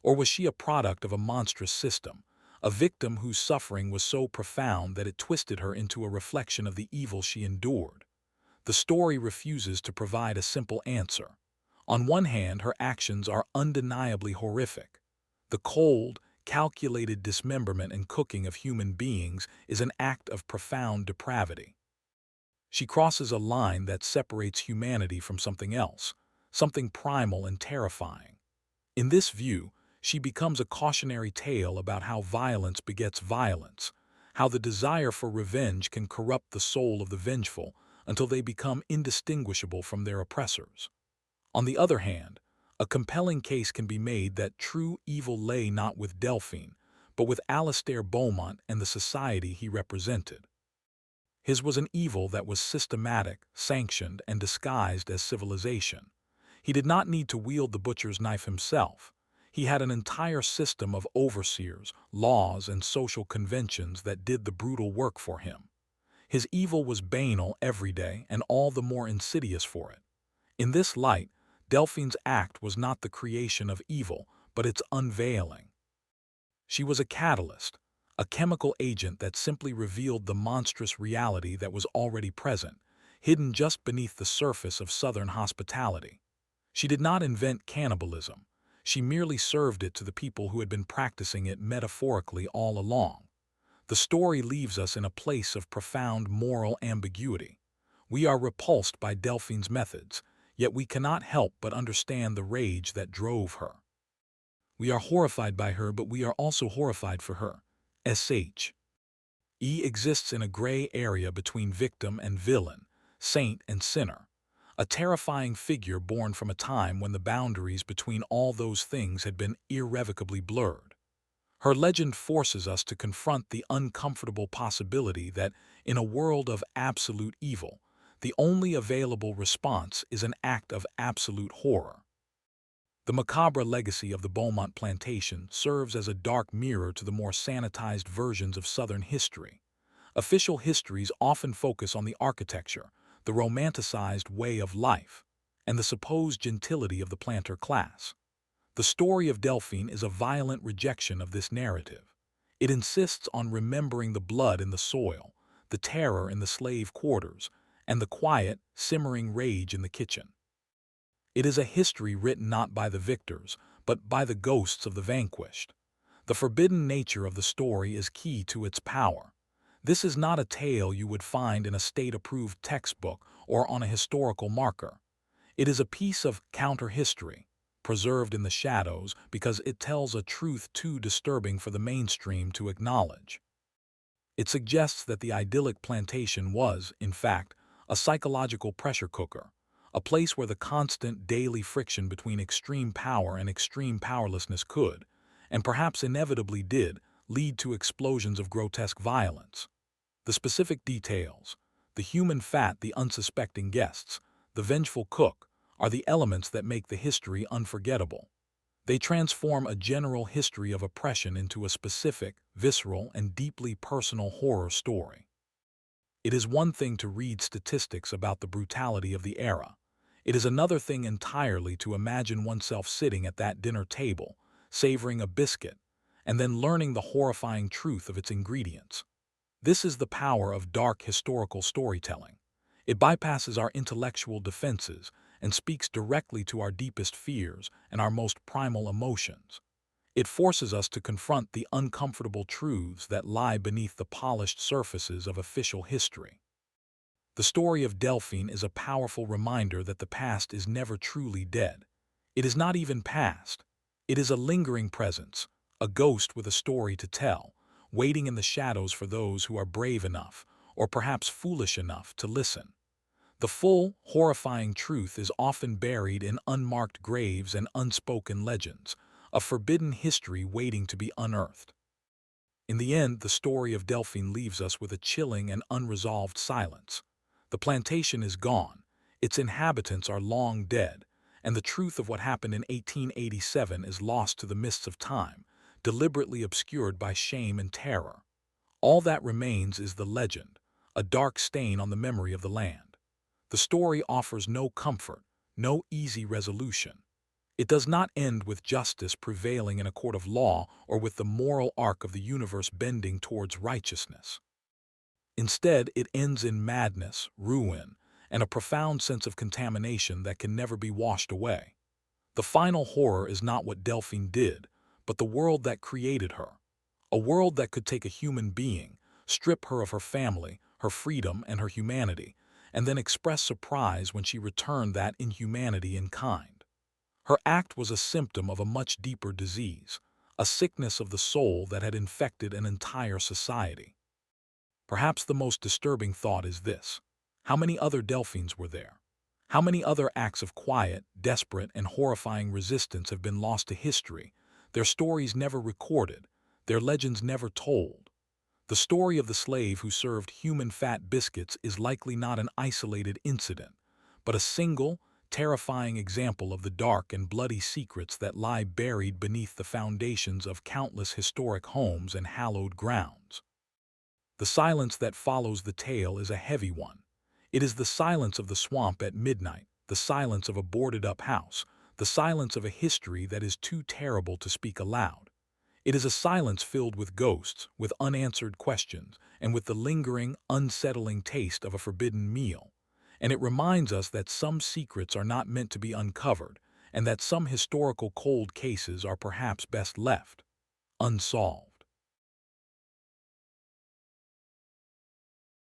Speaker 1: or was she a product of a monstrous system, a victim whose suffering was so profound that it twisted her into a reflection of the evil she endured? The story refuses to provide a simple answer. On one hand, her actions are undeniably horrific. The cold, calculated dismemberment and cooking of human beings is an act of profound depravity. She crosses a line that separates humanity from something else, something primal and terrifying. In this view, she becomes a cautionary tale about how violence begets violence, how the desire for revenge can corrupt the soul of the vengeful until they become indistinguishable from their oppressors. On the other hand, a compelling case can be made that true evil lay not with Delphine, but with Alastair Beaumont and the society he represented. His was an evil that was systematic, sanctioned, and disguised as civilization. He did not need to wield the butcher's knife himself. He had an entire system of overseers, laws, and social conventions that did the brutal work for him. His evil was banal every day and all the more insidious for it. In this light, Delphine's act was not the creation of evil, but its unveiling. She was a catalyst, a chemical agent that simply revealed the monstrous reality that was already present, hidden just beneath the surface of Southern hospitality. She did not invent cannibalism. She merely served it to the people who had been practicing it metaphorically all along. The story leaves us in a place of profound moral ambiguity. We are repulsed by Delphine's methods, yet we cannot help but understand the rage that drove her. We are horrified by her, but we are also horrified for her. SH. E exists in a gray area between victim and villain, saint and sinner, a terrifying figure born from a time when the boundaries between all those things had been irrevocably blurred. Her legend forces us to confront the uncomfortable possibility that, in a world of absolute evil, the only available response is an act of absolute horror. The macabre legacy of the Beaumont plantation serves as a dark mirror to the more sanitized versions of Southern history. Official histories often focus on the architecture, the romanticized way of life, and the supposed gentility of the planter class. The story of Delphine is a violent rejection of this narrative. It insists on remembering the blood in the soil, the terror in the slave quarters, and the quiet, simmering rage in the kitchen. It is a history written not by the victors, but by the ghosts of the vanquished. The forbidden nature of the story is key to its power. This is not a tale you would find in a state-approved textbook or on a historical marker. It is a piece of counter-history, preserved in the shadows because it tells a truth too disturbing for the mainstream to acknowledge. It suggests that the idyllic plantation was, in fact, a psychological pressure cooker, a place where the constant daily friction between extreme power and extreme powerlessness could, and perhaps inevitably did, lead to explosions of grotesque violence. The specific details, the human fat, the unsuspecting guests, the vengeful cook, are the elements that make the history unforgettable. They transform a general history of oppression into a specific, visceral, and deeply personal horror story. It is one thing to read statistics about the brutality of the era. It is another thing entirely to imagine oneself sitting at that dinner table, savoring a biscuit, and then learning the horrifying truth of its ingredients. This is the power of dark historical storytelling. It bypasses our intellectual defenses and speaks directly to our deepest fears and our most primal emotions. It forces us to confront the uncomfortable truths that lie beneath the polished surfaces of official history. The story of Delphine is a powerful reminder that the past is never truly dead. It is not even past. It is a lingering presence, a ghost with a story to tell, waiting in the shadows for those who are brave enough, or perhaps foolish enough, to listen. The full, horrifying truth is often buried in unmarked graves and unspoken legends, a forbidden history waiting to be unearthed. In the end, the story of Delphine leaves us with a chilling and unresolved silence. The plantation is gone, its inhabitants are long dead, and the truth of what happened in 1887 is lost to the mists of time, deliberately obscured by shame and terror. All that remains is the legend, a dark stain on the memory of the land. The story offers no comfort, no easy resolution. It does not end with justice prevailing in a court of law or with the moral arc of the universe bending towards righteousness. Instead, it ends in madness, ruin, and a profound sense of contamination that can never be washed away. The final horror is not what Delphine did, but the world that created her. A world that could take a human being, strip her of her family, her freedom, and her humanity, and then express surprise when she returned that inhumanity in kind. Her act was a symptom of a much deeper disease, a sickness of the soul that had infected an entire society. Perhaps the most disturbing thought is this: how many other Delphines were there? How many other acts of quiet, desperate, and horrifying resistance have been lost to history, their stories never recorded, their legends never told? The story of the slave who served human fat biscuits is likely not an isolated incident, but a single, terrifying example of the dark and bloody secrets that lie buried beneath the foundations of countless historic homes and hallowed grounds. The silence that follows the tale is a heavy one. It is the silence of the swamp at midnight, the silence of a boarded-up house, the silence of a history that is too terrible to speak aloud. It is a silence filled with ghosts, with unanswered questions, and with the lingering, unsettling taste of a forbidden meal. And it reminds us that some secrets are not meant to be uncovered, and that some historical cold cases are perhaps best left unsolved.